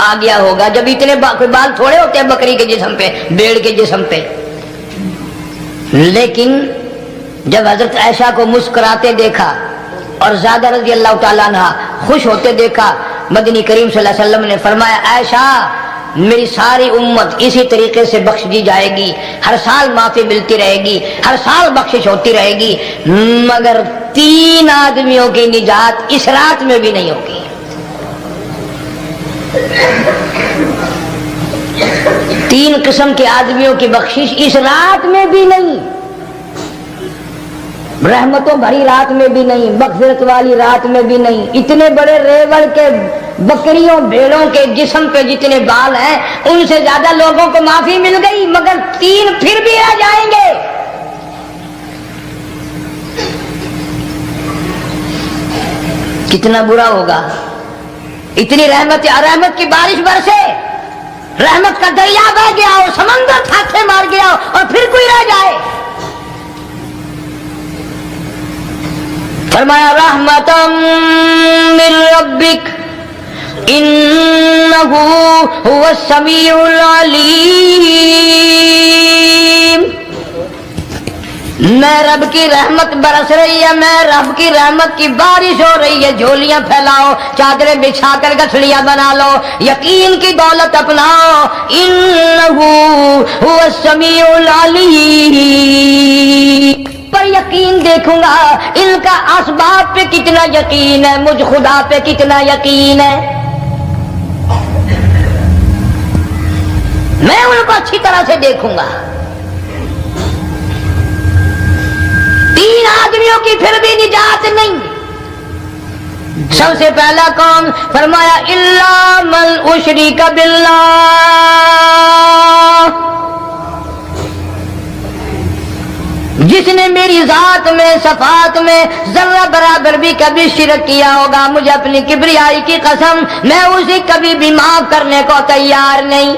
A: आ गया होगा। जब इतने कोई बाल थोड़े होते हैं बकरी के जिस्म पे, भेड़ के जिस्म पे। लेकिन जब हजरत आयशा को मुस्कुराते देखा और ज़ादा रज़ी अल्लाह ताला अन्हा खुश होते देखा, मदनी करीम सल्लल्लाहु अलैहि वसल्लम ने फरमाया, आयशा मेरी सारी उम्मत इसी तरीके से बख्श दी जाएगी, हर साल माफी मिलती रहेगी, हर साल बख्शिश होती रहेगी, मगर 3 आदमियों की निजात इस रात में भी नहीं होगी। 3 किस्म के आदमियों की बख्शिश इस रात में भी नहीं, रहमतों भरी रात में भी नहीं, मग़फ़िरत वाली रात में भी नहीं। इतने बड़े रेवड़ के बकरियों भेड़ों के जिस्म पे जितने बाल हैं उनसे ज्यादा लोगों को माफी मिल गई, मगर 3 फिर भी आ जाएंगे। कितना बुरा होगा। इतनी रहमत की बारिश बरसे, रहमत का दरिया बह गया हो, समंदर थाथे मार गया हो और फिर कोई रह जाए। फरमाया रहमतम मिन रब्बिक इन्नहु हुवस समीउल अलीम। मैं रब की रहमत बरस रही है, मैं रब की रहमत की बारिश हो रही है। झोलियां फैलाओ, चादरें बिछाकर गठड़ियां बना लो, यकीन की दौलत अपनाओ। इन्नहु हुवस समीउल अलीम। पर यकीन देखूंगा इनका असबाब पे कितना यकीन है, मुझ खुदा पे कितना यकीन है। मैं उनको अच्छी तरह से देखूंगा। 3 आदमियों की फिर भी निजात नहीं। सबसे पहला कौन? फरमाया इल्ला मन उशरिका बिल्लाह, जिसने मेरी जात में सफात में जर्रा बराबर भी कभी शिरक किया होगा, मुझे अपनी किबरियाई की कसम, मैं उसे कभी भी माफ करने को तैयार नहीं।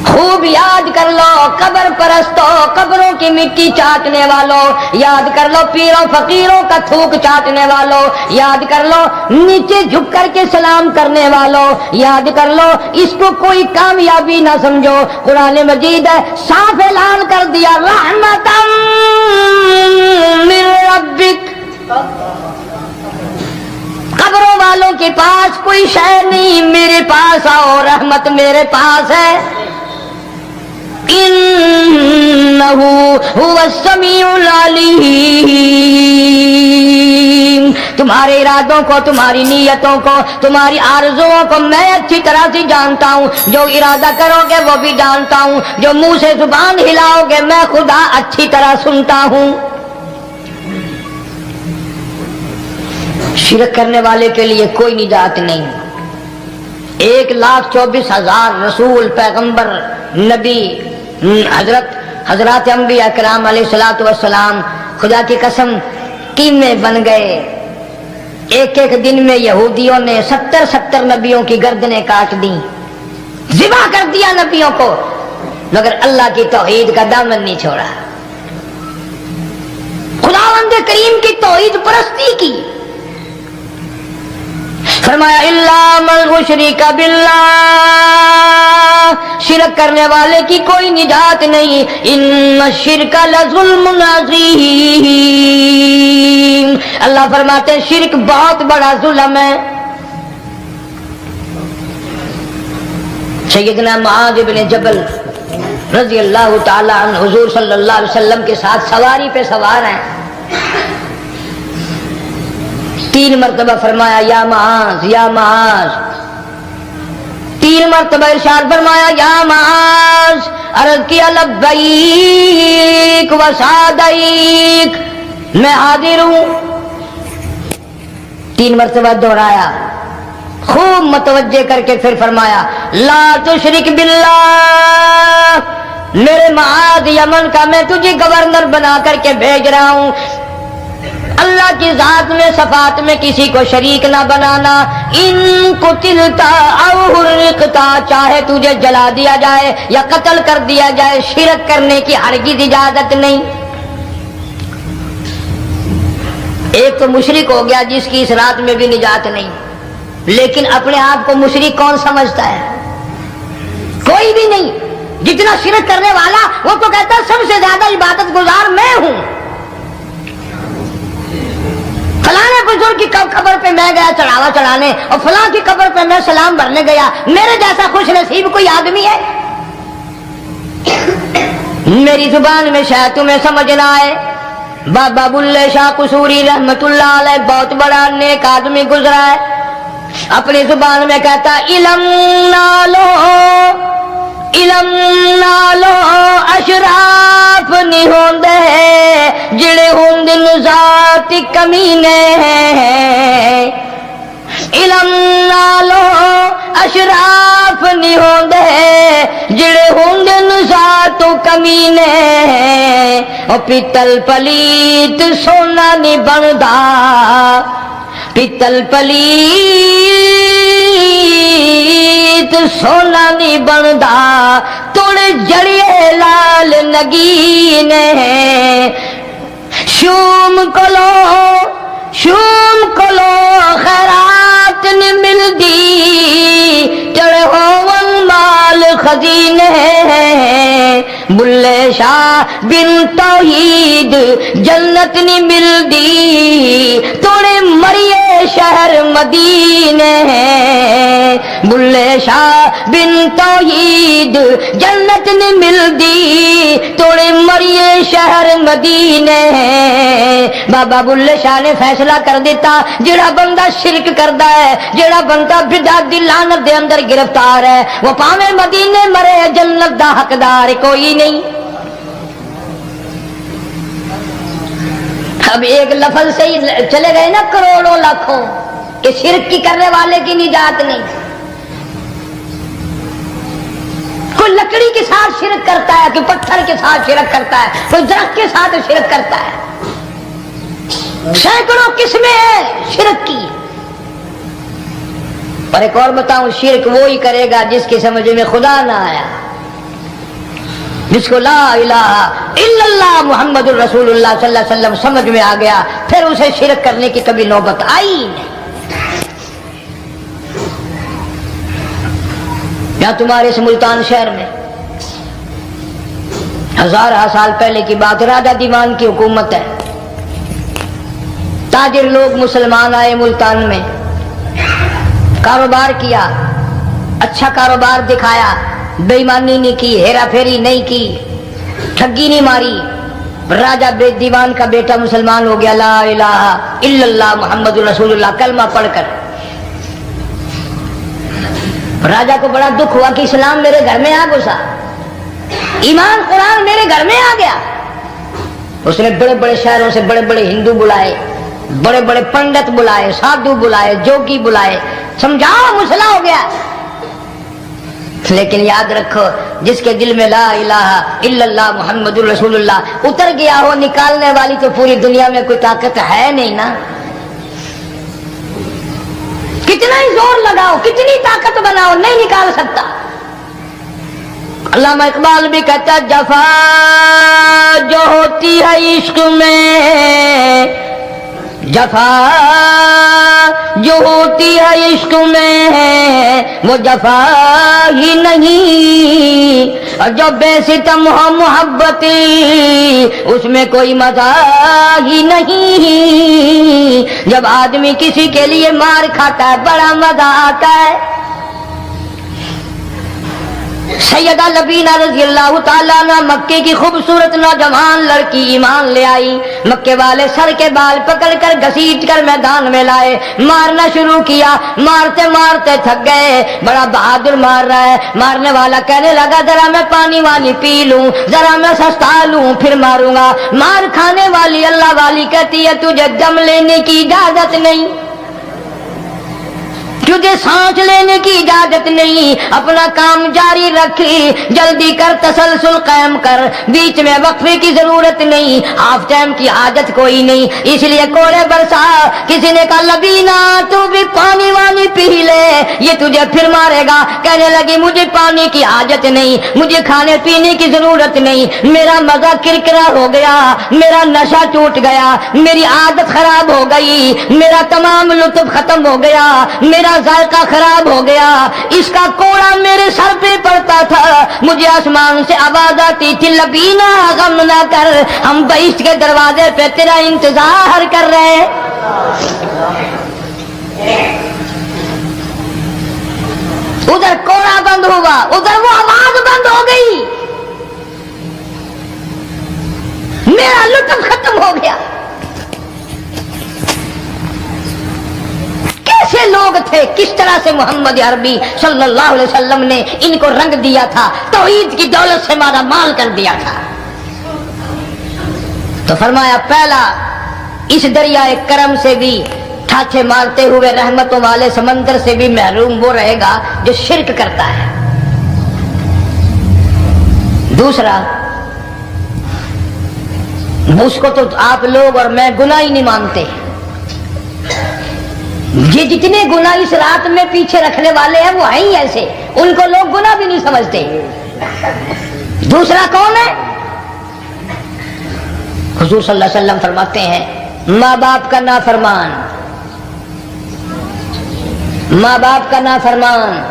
A: खूब याद कर लो कब्र परस्तों, कब्रों की मिट्टी चाटने वालों, याद कर लो पीरों फकीरों का थूक चाटने वालों, याद कर लो नीचे झुक करके सलाम करने वालों, याद कर लो इसको कोई कामयाबी ना समझो। कुरान मजीद है, साफ ऐलान कर दिया रहमतम मिन रब्बिक। कब्रों वालों के पास कोई शय नहीं, मेरे पास आओ, रहमत मेरे पास है। इन्नहु हुवस समीउल अलीम। तुम्हारे इरादों को, तुम्हारी नीयतों को, तुम्हारी आरज़ुओं को मैं अच्छी तरह से जानता हूँ। जो इरादा करोगे वो भी जानता हूँ, जो मुंह से जुबान हिलाओगे मैं खुदा अच्छी तरह सुनता हूँ। शिरक करने वाले के लिए कोई निजात नहीं। 1,24,000 रसूल, पैगंबर, नबी, हजरत अंबिया किराम अलैहिस्सलातु वस्सलाम खुदा की कसम कीमे बन गए। एक दिन में यहूदियों ने 70 नबियों की गर्दनें काट दी, ज़िबा कर दिया नबियों को, मगर अल्लाह की तौहीद का दामन नहीं छोड़ा। खुदावंद करीम की तौहीद परस्ती की। फरमाया इल्ला मन उशरिका बिल्लाह, शिरक करने वाले की कोई निजात नहीं। इन्ना शिरका लज़ुल्मुन अज़ीम। अल्लाह फरमाते हैं शिरक बहुत बड़ा जुल्म है। सैयदना मुआज़ इब्न जबल रज़ी अल्लाह ताला अन्हु हुज़ूर सल्लल्लाहु अलैहि वसल्लम के साथ सवारी पे सवार हैं। 3 मरतबा फरमाया या मुआज़, या मुआज़। 3 मरतबा इरशाद फरमाया या मुआज़। अर्ज़ किया लब्बैक व सादैक, मैं हाजिर हूं। 3 मरतबा दोहराया, खूब मुतवज्जे करके फिर फरमाया ला तुशरिक बिल्लाह। मेरे मुआज़ यमन का मैं तुझे गवर्नर बना करके भेज रहा हूं। अल्लाह की जात में सफात में किसी को शरीक ना बनाना। इन कुतिलता औ हुर्रिकता, चाहे तुझे जला दिया जाए या कत्ल कर दिया जाए, शिरक करने की हरगिज़ इजाजत नहीं। ایک تو مشرک ہو گیا جس کی اس رات میں بھی نجات نہیں، لیکن اپنے آپ کو مشرک کون سمجھتا ہے؟ کوئی بھی نہیں۔ جتنا شرک کرنے والا وہ تو کہتا ہے سب سے زیادہ عبادت گزار میں ہوں، فلاں بزرگ کی قبر پہ میں گیا چڑھاوا چڑھانے اور فلاں کی قبر پہ میں سلام بھرنے گیا، میرے جیسا خوش نصیب کوئی آدمی ہے؟ میری زبان میں شاید تمہیں سمجھ نہ آئے، بابا بلے شاہ قصوری رحمت اللہ علیہ بہت بڑا نیک آدمی گزرا ہے، اپنی زبان میں کہتا علم نالو اشراف نہیں ہوندے جڑے ہوندن ذات کمینے، علم نالو اشراف نہیں ہوندے جڑے ہوندن ذات کمینے، او پیتل پلیت سونا نہیں بندا، پیتل پلیت سونا نہیں بندا، توڑ جڑیے لال نگینے، شوم کلو خیرات نہیں ملدی، چڑے ہون مال خزینے، بلے شاہ بن توحید جنت نہیں ملدی، توڑے مریے شہر مدینے، بلے شاہ بن توحید جنت نہیں ملدی، توڑے مریے شہر مدینے۔ بابا بلے شاہ نے فیصلہ کر دیتا جڑا بندہ شرک کردا ہے، جڑا بندہ بدعت دی لعنت دے اندر گرفتار ہے، وہ پاویں مدینے مرے جنت دا حقدار کوئی نہیں۔ اب ایک لفظ سے ہی چلے گئے نا کروڑوں لاکھوں کہ شرک کی کرنے والے کی نجات نہیں۔ کوئی لکڑی کے ساتھ شرک کرتا ہے، کوئی پتھر کے ساتھ شرک کرتا ہے، کوئی درخت کے ساتھ شرک کرتا ہے، سینکڑوں قسمیں ہیں شرک کی۔ اور ایک اور بتاؤں، شرک وہی کرے گا جس کی سمجھ میں خدا نہ آیا، جس کو لا الہ الا اللہ محمد الرسول اللہ صلی اللہ علیہ وسلم سمجھ میں آ گیا، پھر اسے شرک کرنے کی کبھی نوبت آئی نہیں۔ یا تمہارے اس ملتان شہر میں ہزارہ سال پہلے کی بات، راجہ دیوان کی حکومت ہے، تاجر لوگ مسلمان آئے ملتان میں، کاروبار کیا، اچھا کاروبار دکھایا، بے ایمانی نہیں کی، ہیرا پھیری نہیں کی، ٹھگی نہیں ماری، راجہ دیوان کا بیٹا مسلمان ہو گیا، لا الہ الا اللہ محمد رسول اللہ کلمہ پڑھ کر۔ راجہ کو بڑا دکھ ہوا کہ اسلام میرے گھر میں آ گھسا، ایمان قرآن میرے گھر میں آ گیا۔ اس نے بڑے بڑے شہروں سے بڑے بڑے ہندو بلائے، بڑے بڑے پنڈت بلائے، سادھو بلائے، جوگی بلائے، سمجھاؤ مسئلہ ہو گیا۔ لیکن یاد رکھو، جس کے دل میں لا الہ الا اللہ محمد رسول اللہ اتر گیا ہو، نکالنے والی تو پوری دنیا میں کوئی طاقت ہے نہیں نا۔ کتنا ہی زور لگاؤ، کتنی طاقت بناؤ، نہیں نکال سکتا۔ علامہ اقبال بھی کہتا جفا جو ہوتی ہے عشق میں، جفا جو ہوتی ہے عشق میں وہ جفا ہی نہیں، اور جو بے ستم ہو محبت اس میں کوئی مزہ ہی نہیں۔ جب آدمی کسی کے لیے مار کھاتا ہے بڑا مزہ آتا ہے۔ سیدہ لبینہ رضی اللہ تعالیٰ عنہ مکے کی خوبصورت نوجوان لڑکی ایمان لے آئی، مکے والے سر کے بال پکڑ کر گھسیٹ کر میدان میں لائے، مارنا شروع کیا، مارتے مارتے تھک گئے، بڑا بہادر مار رہا ہے۔ مارنے والا کہنے لگا ذرا میں پانی وانی پی لوں، ذرا میں سستا لوں پھر ماروں گا۔ مار کھانے والی اللہ والی کہتی ہے تجھے دم لینے کی اجازت نہیں، تجھے سانس لینے کی اجازت نہیں، اپنا کام جاری رکھی، جلدی کر، تسلسل قائم کر، بیچ میں وقفے کی ضرورت نہیں، ہاف ٹائم کی حاجت کوئی نہیں، اس لیے کوڑے برسا۔ کسی نے کہا لبینا تو بھی پانی وانی پی لے، یہ تجھے پھر مارے گا۔ کہنے لگی مجھے پانی کی حاجت نہیں، مجھے کھانے پینے کی ضرورت نہیں، میرا مزہ کرکرا ہو گیا، میرا نشہ ٹوٹ گیا، میری عادت خراب ہو گئی، میرا تمام لطف ختم ہو گیا، میرا ذائقہ خراب ہو گیا، اس کا کوڑا میرے سر پہ پڑتا تھا، مجھے آسمان سے آواز آتی تھی لبینا غم نہ کر، ہم بہشت کے دروازے پہ تیرا انتظار کر رہے ہیں۔ ادھر کوڑا بند ہوا، ادھر وہ آواز بند ہو گئی، میرا لطف ختم ہو گیا۔ کیسے لوگ تھے، کس طرح سے محمد عربی صلی اللہ علیہ وسلم نے ان کو رنگ دیا تھا، توحید کی دولت سے مالا مال کر دیا تھا۔ تو فرمایا پہلا، اس دریائے کرم سے بھی ٹھاٹھے مارتے ہوئے رحمتوں والے سمندر سے بھی محروم وہ رہے گا جو شرک کرتا ہے۔ دوسرا، اس کو تو آپ لوگ اور میں گناہ ہی نہیں مانتے، یہ جتنے گناہ اس رات میں پیچھے رکھنے والے ہیں وہ ہیں ہی ایسے، ان کو لوگ گناہ بھی نہیں سمجھتے۔ دوسرا کون ہے؟ حضور صلی اللہ علیہ وسلم فرماتے ہیں ماں باپ کا نافرمان، ماں باپ کا نافرمان،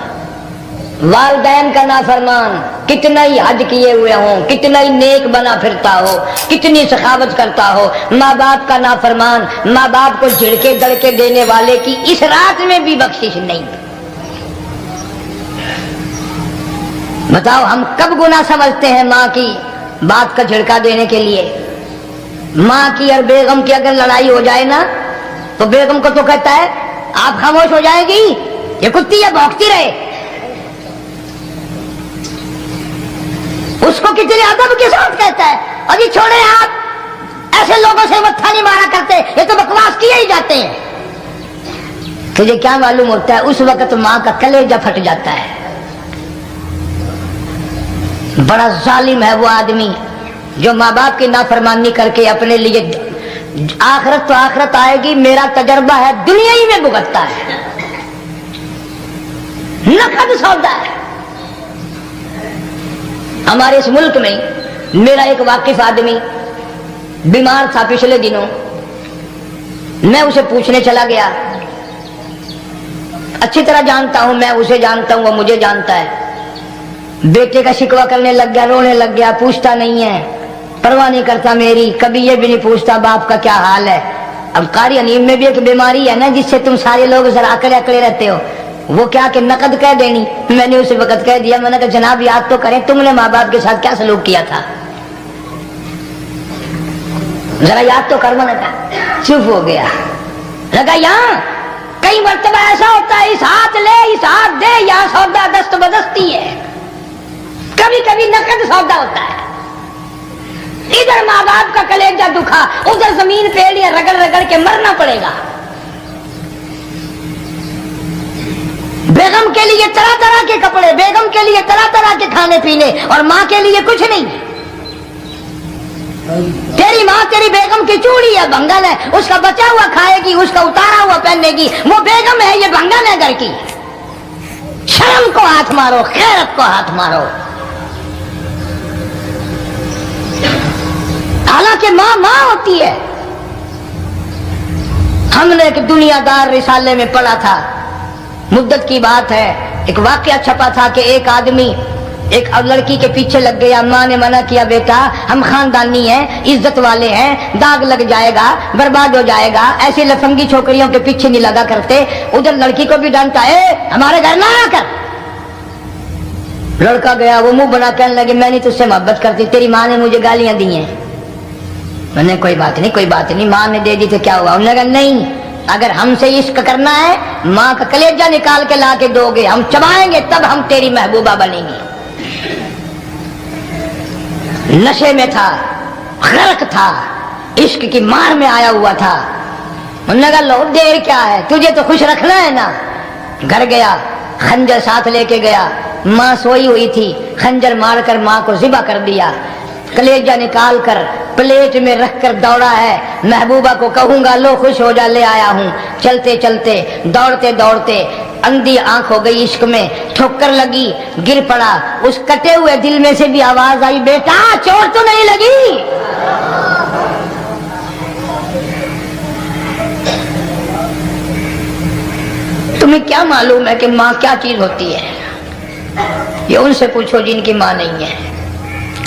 A: والدین کا نافرمان، کتنا ہی حج کیے ہوئے ہوں، کتنا ہی نیک بنا پھرتا ہو، کتنی سخاوت کرتا ہو، ماں باپ کا نافرمان، ماں باپ کو جھڑکے دڑکے دینے والے کی اس رات میں بھی بخشش نہیں۔ بتاؤ ہم کب گناہ سمجھتے ہیں ماں کی بات کا جھڑکا دینے کے لیے؟ ماں کی اور بیگم کی اگر لڑائی ہو جائے نا تو بیگم کو تو کہتا ہے آپ خاموش ہو جائے گی، یہ کتی ہے بھونکتی رہے۔ اس کو کتنے ادب کے ساتھ کہتا ہے ابھی چھوڑے آپ، ایسے لوگوں سے متھا نہیں مارا کرتے، یہ تو بکواس کیے ہی جاتے ہیں۔ تجھے کیا معلوم ہوتا ہے اس وقت ماں کا کلیجہ پھٹ جاتا ہے۔ بڑا ظالم ہے وہ آدمی جو ماں باپ کی نافرمانی کر کے اپنے لیے آخرت تو آخرت آئے گی، میرا تجربہ ہے دنیا ہی میں بھگتتا ہے، نقد سودا ہے۔ ہمارے اس ملک میں میرا ایک واقف آدمی بیمار تھا پچھلے دنوں، میں اسے پوچھنے چلا گیا، اچھی طرح جانتا ہوں، میں اسے جانتا ہوں، وہ مجھے جانتا ہے۔ بیٹے کا شکوہ کرنے لگ گیا، رونے لگ گیا، پوچھتا نہیں ہے، پرواہ نہیں کرتا میری، کبھی یہ بھی نہیں پوچھتا باپ کا کیا حال ہے۔ اب قاری انیم میں بھی ایک بیماری ہے نا جس سے تم سارے لوگ ذرا اکڑے اکڑے رہتے ہو، وہ کیا کہ نقد کہہ دینی۔ میں نے اسے وقت کہہ دیا، میں نے کہا جناب یاد تو کریں تم نے ماں باپ کے ساتھ کیا سلوک کیا تھا، ذرا یاد تو کر۔ میں نے کہا چپ ہو گیا، لگا یہاں کئی مرتبہ ایسا ہوتا ہے اس ہاتھ لے اس ہاتھ دے، یہاں سودا دست بدستی ہے، کبھی کبھی نقد سودا ہوتا ہے۔ ادھر ماں باپ کا کلیجہ دکھا، ادھر زمین پہ لیا رگڑ رگڑ کے مرنا پڑے گا۔ بیگم کے لیے طرح طرح کے کپڑے، بیگم کے لیے طرح طرح کے کھانے پینے، اور ماں کے لیے کچھ نہیں۔ تیری ماں تیری بیگم کی چوڑی ہے، بنگل ہے، اس کا بچا ہوا کھائے گی، اس کا اتارا ہوا پہنے گی، وہ بیگم ہے، یہ بنگل ہے گھر کی۔ شرم کو ہاتھ مارو، خیرت کو ہاتھ مارو۔ حالانکہ ماں ماں ہوتی ہے۔ ہم نے ایک دنیا دار رسالے میں پڑھا تھا، مدت کی بات ہے، ایک واقعہ چھپا تھا کہ ایک آدمی ایک لڑکی کے پیچھے لگ گیا، ماں نے منع کیا بیٹا ہم خاندانی ہیں، عزت والے ہیں، داغ لگ جائے گا، برباد ہو جائے گا، ایسی لفنگی چھوکریوں کے پیچھے نہیں لگا کرتے۔ ادھر لڑکی کو بھی ڈانٹا، ہمارے گھر نہ آ کر۔ لڑکا گیا، وہ منہ بنا کہنے لگے میں نہیں تجھ سے محبت کرتی، تیری ماں نے مجھے گالیاں دی ہیں۔ میں نے کوئی بات نہیں کوئی بات نہیں، ماں نے دے دی تو کیا ہوا؟ انہوں نے کہا نہیں، اگر ہم سے عشق کرنا ہے ماں کا کلیجہ نکال کے لا کے دو گے، ہم چبائیں گے تب ہم تیری محبوبہ بنیں گے۔ نشے میں تھا، غرق تھا، عشق کی مار میں آیا ہوا تھا۔ انہوں نے کہا لو دیر کیا ہے، تجھے تو خوش رکھنا ہے نا، گھر گیا، خنجر ساتھ لے کے گیا، ماں سوئی ہوئی تھی، خنجر مار کر ماں کو ذبح کر دیا، کلیجہ نکال کر پلیٹ میں رکھ کر دوڑا ہے، محبوبہ کو کہوں گا لو خوش ہو جا لے آیا ہوں۔ چلتے چلتے دوڑتے دوڑتے اندھی آنکھ ہو گئی عشق میں، ٹھوکر لگی، گر پڑا، اس کٹے ہوئے دل میں سے بھی آواز آئی، بیٹا چوٹ تو نہیں لگی؟ تمہیں کیا معلوم ہے کہ ماں کیا چیز ہوتی ہے؟ یہ ان سے پوچھو جن کی ماں نہیں ہے۔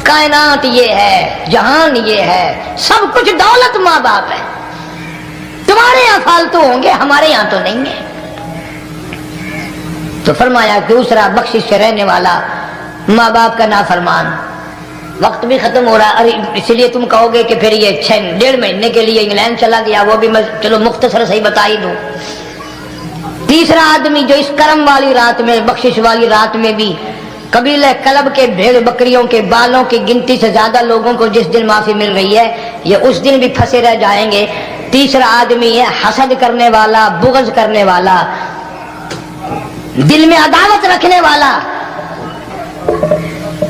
A: کائنات یہ ہے، جہان یہ ہے، سب کچھ دولت ماں باپ ہے۔ تمہارے یہاں فالتو ہوں گے، ہمارے یہاں تو نہیں ہے۔ تو فرمایا دوسرا بخشش سے رہنے والا ماں باپ کا نافرمان۔ وقت بھی ختم ہو رہا ہے، اس لیے تم کہو گے کہ پھر یہ 1.5 مہینے کے لیے انگلینڈ چلا گیا، وہ بھی میں چلو مختصر صحیح بتا ہی دوں۔ تیسرا آدمی جو اس کرم والی رات میں، بخشش والی رات میں بھی قبیلہ کلب کے بھیڑ بکریوں کے بالوں کی گنتی سے زیادہ لوگوں کو جس دن معافی مل رہی ہے، یہ اس دن بھی پھنسے رہ جائیں گے۔ تیسرا آدمی ہے حسد کرنے والا، بغض کرنے والا، دل میں عداوت رکھنے والا۔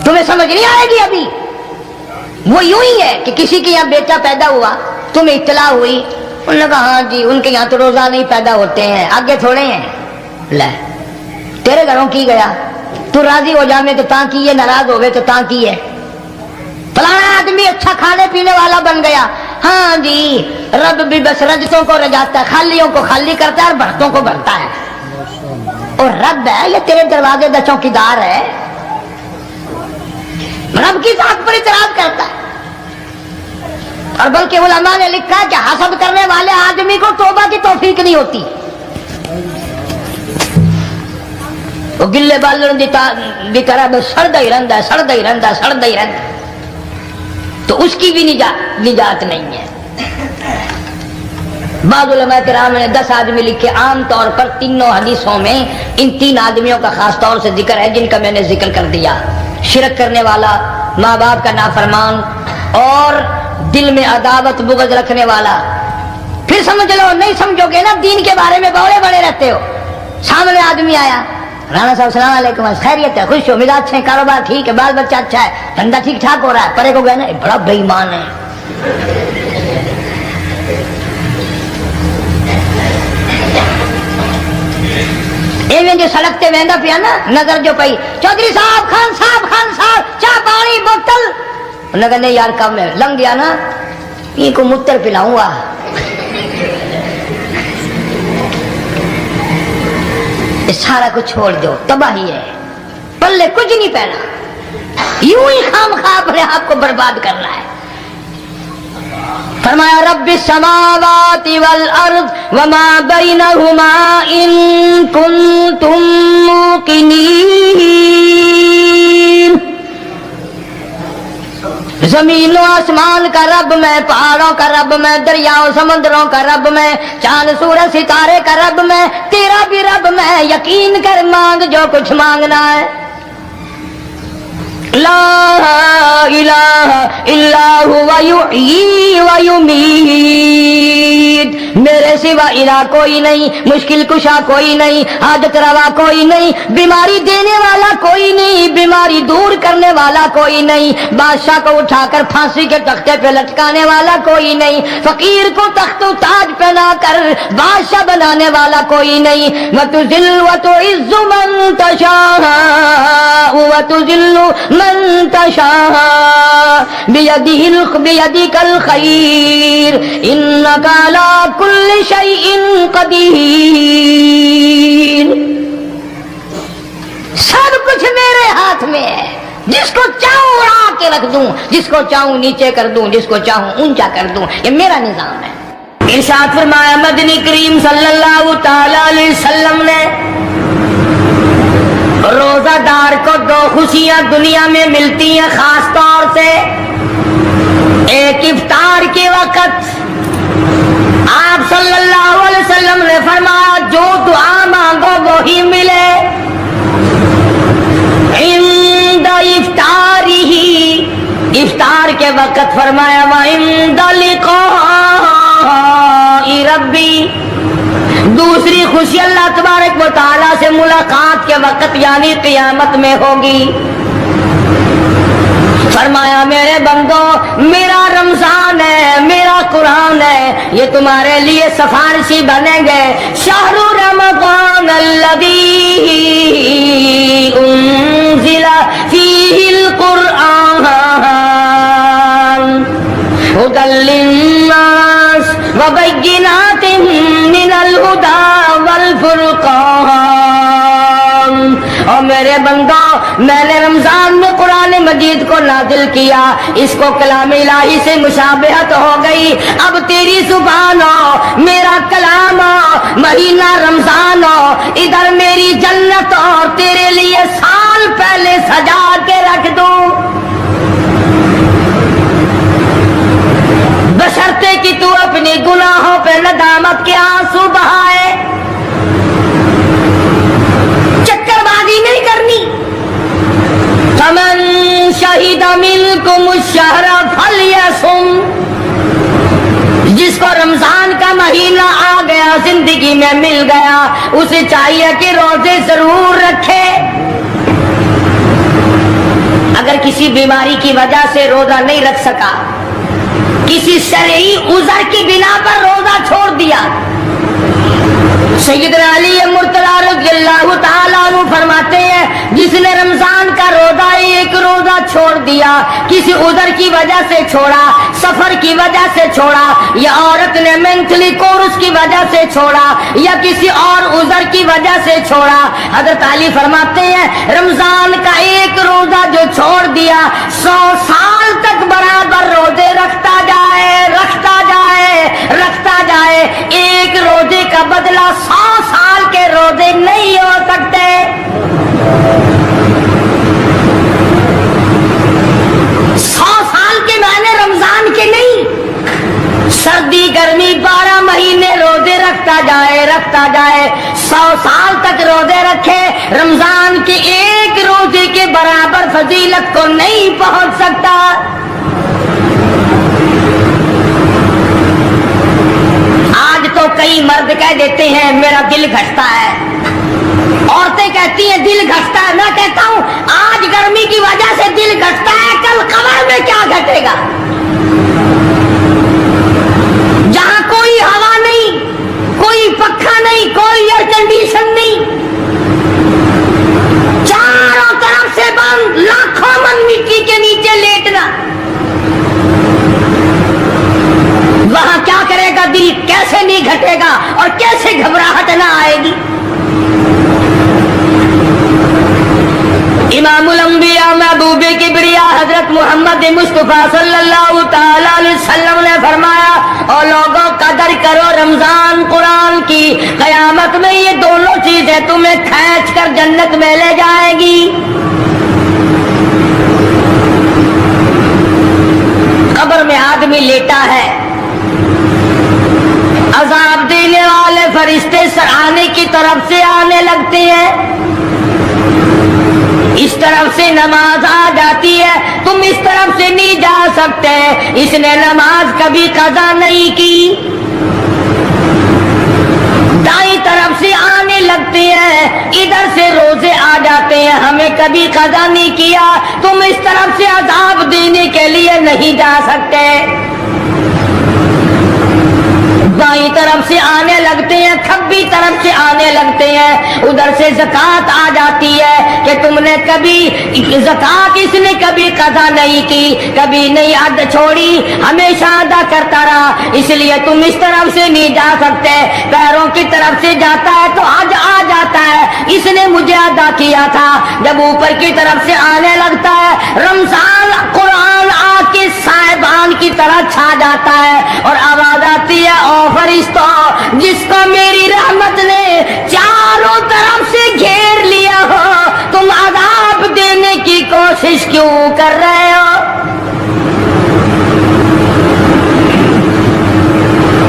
A: تمہیں سمجھ نہیں آئے گی ابھی۔ وہ یوں ہی ہے کہ کسی کے یہاں بیٹا پیدا ہوا، تمہیں اطلاع ہوئی، انہوں نے کہا ہاں جی ان کے یہاں تو روزہ نہیں پیدا ہوتے ہیں، آگے تھوڑے ہیں، لے تیرے گھروں کی گیا، تو راضی ہو جا میں تو تاں کی ہے، ناراض ہوئے تو تاں کی ہے۔ فلانا آدمی اچھا کھانے پینے والا بن گیا، ہاں جی رب بھی بس رجتوں کو رجاتا ہے، خالیوں کو خالی کرتا ہے اور بھرتوں کو بھرتا ہے۔ اور رب ہے یہ تیرے دروازے کا چوکیدار ہے، رب کی ذات پر اعتراض کرتا ہے۔ اور بلکہ علماء نے لکھا کہ حسد کرنے والے آدمی کو توبہ کی توفیق نہیں ہوتی، وہ گلے بالن دی طرح بس سڑتا ہی رہتا ہے، سڑتا ہی رہتا ہے، سڑتا ہی رہتا ہے، تو اس کی بھی نجات نہیں ہے۔ بعض علماء کرام نے 10 آدمی لکھے، عام طور پر تینوں حدیثوں میں ان 3 آدمیوں کا خاص طور سے ذکر ہے جن کا میں نے ذکر کر دیا، شرک کرنے والا، ماں باپ کا نافرمان اور دل میں عداوت بغض رکھنے والا۔ پھر سمجھ لو، نہیں سمجھو گے نا دین کے بارے میں بڑے بڑے رہتے ہو۔ سامنے آدمی آیا، رانا صاحب السلام علیکم، خیریت ہے، خوش ہو، مزاج اچھے، کاروبار ٹھیک ہے، بال بچہ اچھا ہے، دھندا ٹھیک ٹھاک ہو رہا ہے، پرے کو گئے نا بڑا بے ایمان ہے۔ ایویں جو سڑک تے ویندا پیا نا، نظر جو پئی، چودھری صاحب، خان صاحب چاہ پانی بوتل، انہوں نے کہا نہیں یار کم ہے، لنگ گیا نا یہ کو متر پلاؤں گا۔ سارا کچھ چھوڑ دو، تباہی ہے، پلے کچھ نہیں پہنا، یوں ہی خام خواہ اپنے آپ کو برباد کرنا ہے۔ فرمایا رب السماوات والارض وما بینہما ان کنتم موقنین، زمین و آسمان کا رب میں، پہاڑوں کا رب میں، دریاؤں سمندروں کا رب میں، چاند سورج ستارے کا رب میں، تیرا بھی رب میں، یقین کر مانگ جو کچھ مانگنا ہے۔ لا الہ الا هو یحیی و یمیت، میرے سوا الہ کوئی نہیں، مشکل کشا کوئی نہیں، حاجت روا کوئی نہیں، بیماری دینے والا کوئی نہیں، بیماری دور کرنے والا کوئی نہیں، بادشاہ کو اٹھا کر پھانسی کے تختے پہ لٹکانے والا کوئی نہیں، فقیر کو تخت و تاج پہنا کر بادشاہ بنانے والا کوئی نہیں۔ وتذل وتعز من تشاء وتذل من تشاء بیدک الخیر انک علی کل شیء قدیر۔ سب کچھ میرے ہاتھ میں ہے، جس کو چاہوں اڑا کے رکھ دوں، جس کو چاہوں نیچے کر دوں، جس کو چاہوں اونچا کر دوں، یہ میرا نظام ہے۔ ارشاد فرمایا مدنی کریم صلی اللہ تعالی علیہ وسلم نے، روزہ دار کو 2 خوشیاں دنیا میں ملتی ہیں خاص طور سے، ایک افطار کے وقت آپ صلی اللہ علیہ وسلم نے فرمایا جو دعا مانگو وہی ملے، عند افطارہ، افطار کے وقت فرمایا وعند لقاء ربی، दूसरी खुशी अल्लाह तबारक व तआला से मुलाकात के वक्त यानी क़यामत में होगी। फरमाया मेरे बंदो, मेरा रमजान है, मेरा कुरान है, ये तुम्हारे लिए सिफारिशी बनेंगे। शहरु रमज़ान अल्लज़ी उन्ज़िला फ़ीहिल कुरआन हुदल लिन्नास व बय्यिनातिन मिनल हुदा वल फुरक़ान। और मेरे बंदो, मैंने रमजान में कुरान मजीद को नाजिल किया, इसको कलाम इलाही से मुशाबहत हो गई। अब तेरी जुबान हो, मेरा कलाम हो, महीना रमजान हो, इधर मेरी जन्नत और तेरे लिए साल पहले सजा के रख दूं, बशर्ते कि तू अपने गुनाहों पे नदामत के आंसू बहाए। चक्करबाजी नहीं करनी। फमन शहीद मिनकुम अश-शहर फलयसुम, जिसको रमजान का महीना आ गया, जिंदगी में मिल गया, उसे चाहिए कि रोजे जरूर रखे। अगर किसी बीमारी की वजह से रोजा नहीं रख सका, किसी शरई उज़र की बिना पर रोजा छोड़ दिया, सैयदना अली मुर्तज़ा रज़ियल्लाहु ताला अन्हु फरमाते हैं, जिसने रमजान का रोजा एक रोजा छोड़ दिया, किसी उधर की वजह से छोड़ा, सफर की वजह से छोड़ा, या औरत ने मेंटली कोर्स की वजह से छोड़ा, या किसी और उधर की वजह से छोड़ा, हज़रत अली फरमाते हैं रमजान का एक रोजा जो छोड़ दिया, 100 साल तक बराबर रोजे रखता जाए, रखता जाए, रखता जाए। एक रोजे का बदला 100 साल के रोजे नहीं हो सकते। रमजान के नहीं, सर्दी गर्मी 12 महीने रोजे रखता जाए, रखता जाए, 100 साल तक रोजे रखे, रमजान के एक रोजे के बराबर फजीलत को नहीं पहुंच सकता। आज तो कई मर्द कह देते हैं मेरा दिल घटता है, औरतें कहती हैं दिल घटता है। मैं कहता हूं आज गर्मी की वजह से दिल घटता है, कल कमर में क्या घटेगा? जहां कोई हवा नहीं, कोई पक्खा नहीं, कोई एयर कंडीशन नहीं, चारों तरफ से बंद, लाखों मन मिट्टी के नीचे लेटना, वहां क्या करेगा दिल? कैसे नहीं घटेगा और कैसे घबराहट ना आएगी? इमामुल अंबिया महबूबे किबरिया हजरत मोहम्मद मुस्तफा सल्लल्लाहु ताला अलैहि वसल्लम ने फरमाया, और लोगों कदर करो रमजान कुरान की, कयामत में ये दोनों चीजें तुम्हें खींच कर जन्नत में ले जाएगी। कब्र में आदमी लेटा है, अजाब देने वाले फरिश्ते सराहने की तरफ से आने लगते हैं, इस तरफ से नमाज आ जाती है, तुम इस तरफ से नहीं जा सकते, इसने नमाज कभी कज़ा नहीं की। दाईं तरफ से आने लगते हैं, इधर से रोजे आ जाते हैं, हमें कभी कज़ा नहीं किया, तुम इस तरफ से अजाब देने के लिए नहीं जा सकते। बाईं तरफ से आने लगते हैं, खब्बी तरफ से आने लगते हैं, उधर से ज़कात आ जाती है कि तुमने कभी ज़कात इसने कभी कज़ा नहीं की, कभी नहीं अद छोड़ी, हमेशा अदा करता रहा, इसलिए तुम इस तरफ से नहीं जा सकते। पैरों की तरफ से जाता है तो आज आ जाता है, इसने मुझे अदा किया था। जब ऊपर की तरफ से आने लगता है, रमजान कुरान आके साहिबान की तरह छा जाता है और आवाज आती है, ओ फरिश्तों, जिसको मेरी रहमत ने चारों तरफ से घेर लिया हो, तुम अज़ाब देने की कोशिश क्यों कर रहे हो?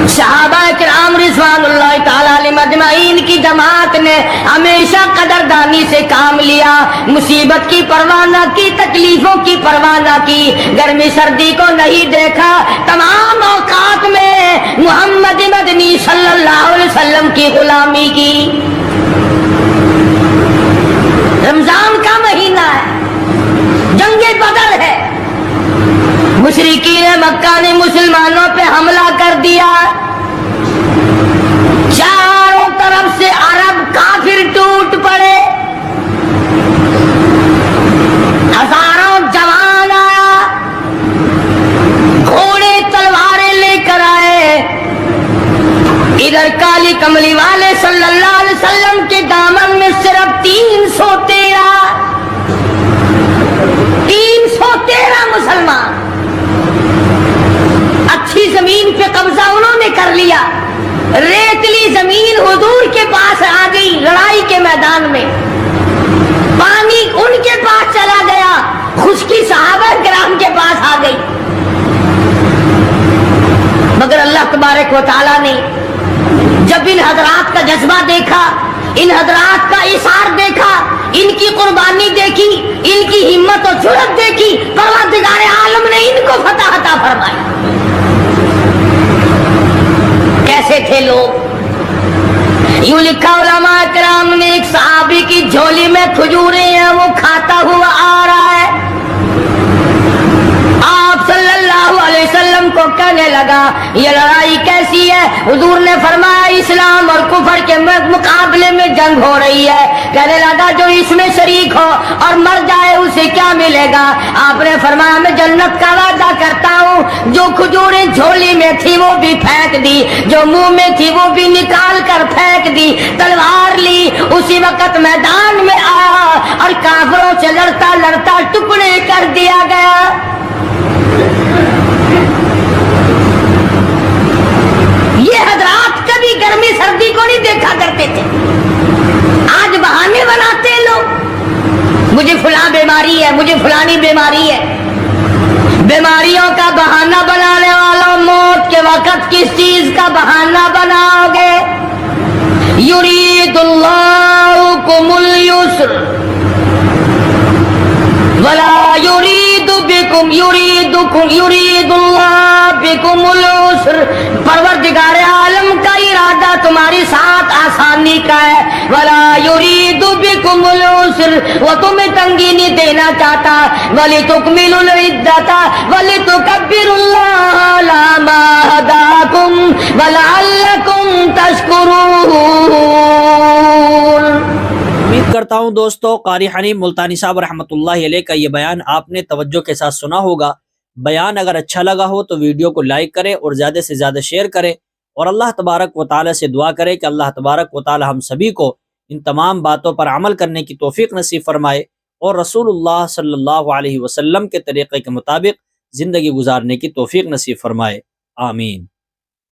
A: सहाबा किराम امام رضوان اللہ تعالی علیہ مجمعین کی جماعت نے ہمیشہ قدردانی سے کام لیا، مصیبت کی پرواہ نہ کی، تکلیفوں کی پرواہ نہ کی، گرمی سردی کو نہیں دیکھا، تمام اوقات میں محمد مدنی صلی اللہ علیہ وسلم کی غلامی کی۔ رمضان کا مہینہ ہے، جنگ بدر ہے، مشرکین مکہ نے مسلمانوں پہ حملہ کر دیا، چاروں طرف سے عرب کافر ٹوٹ پڑے، ہزاروں جوان آیا، گھوڑے تلواریں لے کر آئے، ادھر کالی کملی والے صلی اللہ علیہ وسلم کے دامن میں صرف 313 مسلمان، اچھی زمین پہ قبضہ انہوں نے کر لیا، ریتلی زمین حضور کے پاس آ گئی، لڑائی کے میدان میں پانی ان کے پاس چلا گیا، خشکی صحابہ کرام کے پاس آ گئی، مگر اللہ تبارک و تعالیٰ نے جب ان حضرات کا جذبہ دیکھا، ان حضرات کا اثار دیکھا، ان کی قربانی دیکھی، ان کی ہمت و جرأت دیکھی، پروردگار عالم نے ان کو فتح عطا فرمائی۔ کیسے تھے لوگ؟ یوں لکھا علماء کرام نے، ایک صحابی کی جھولی میں کھجوریں ہیں، وہ کھاتا ہوا آ رہا ہے، آپ صلی اللہ علیہ وسلم کو کہنے لگا یہ لڑائی کیسی ہے؟ حضور نے فرمایا اسلام اور کفر کے مقابلے میں جنگ ہو رہی ہے۔ کہنے لگا جو اس میں شریک ہو اور مر جائے اسے کیا ملے گا؟ آپ نے فرمایا میں جنت کا وعدہ کرتا ہوں، جو کھجوریں جھولی میں تھی وہ بھی پھینک دی، جو منہ میں تھی وہ بھی نکال کر پھینک دی، تلوار لی، اسی وقت میدان میں آیا اور کافروں سے لڑتا لڑتا ٹکڑے کر دیا گیا۔ یہ حضرات کبھی گرمی سردی کو نہیں دیکھا کرتے تھے، آج بہانے بناتے ہیں لوگ، مجھے فلاں بیماری ہے، مجھے فلانی بیماری ہے۔ بیماریوں کا بہانہ بنانے والوں، موت کے وقت کس چیز کا بہانہ بناؤ گے؟ یرید اللہ بکم اليسر ولا یرید بکم یرید اللہ بکم العسر۔ پروردگار عالم کا ارادہ تمہاری ساتھ آسانی کا ہے، ولا یرید بکم العسر، وہ تمہیں تنگی نہیں دینا چاہتا، وَلِتُكْمِلُوا الْعِدَّةَ وَلِتُكَبِّرُوا اللَّهَ عَلَىٰ مَا هَدَاكُمْ وَلَعَلَّكُمْ تَشْكُرُونَ۔
B: امید کرتا ہوں دوستو قاری حنیف ملتانی صاحب رحمۃ اللہ علیہ کا یہ بیان آپ نے توجہ کے ساتھ سنا ہوگا۔ بیان اگر اچھا لگا ہو تو ویڈیو کو لائک کریں اور زیادہ سے زیادہ شیئر کریں، اور اللہ تبارک و تعالی سے دعا کریں کہ اللہ تبارک و تعالی ہم سبھی کو ان تمام باتوں پر عمل کرنے کی توفیق نصیب فرمائے، اور رسول اللہ صلی اللہ علیہ وسلم کے طریقے کے مطابق زندگی گزارنے کی توفیق نصیب فرمائے، آمین۔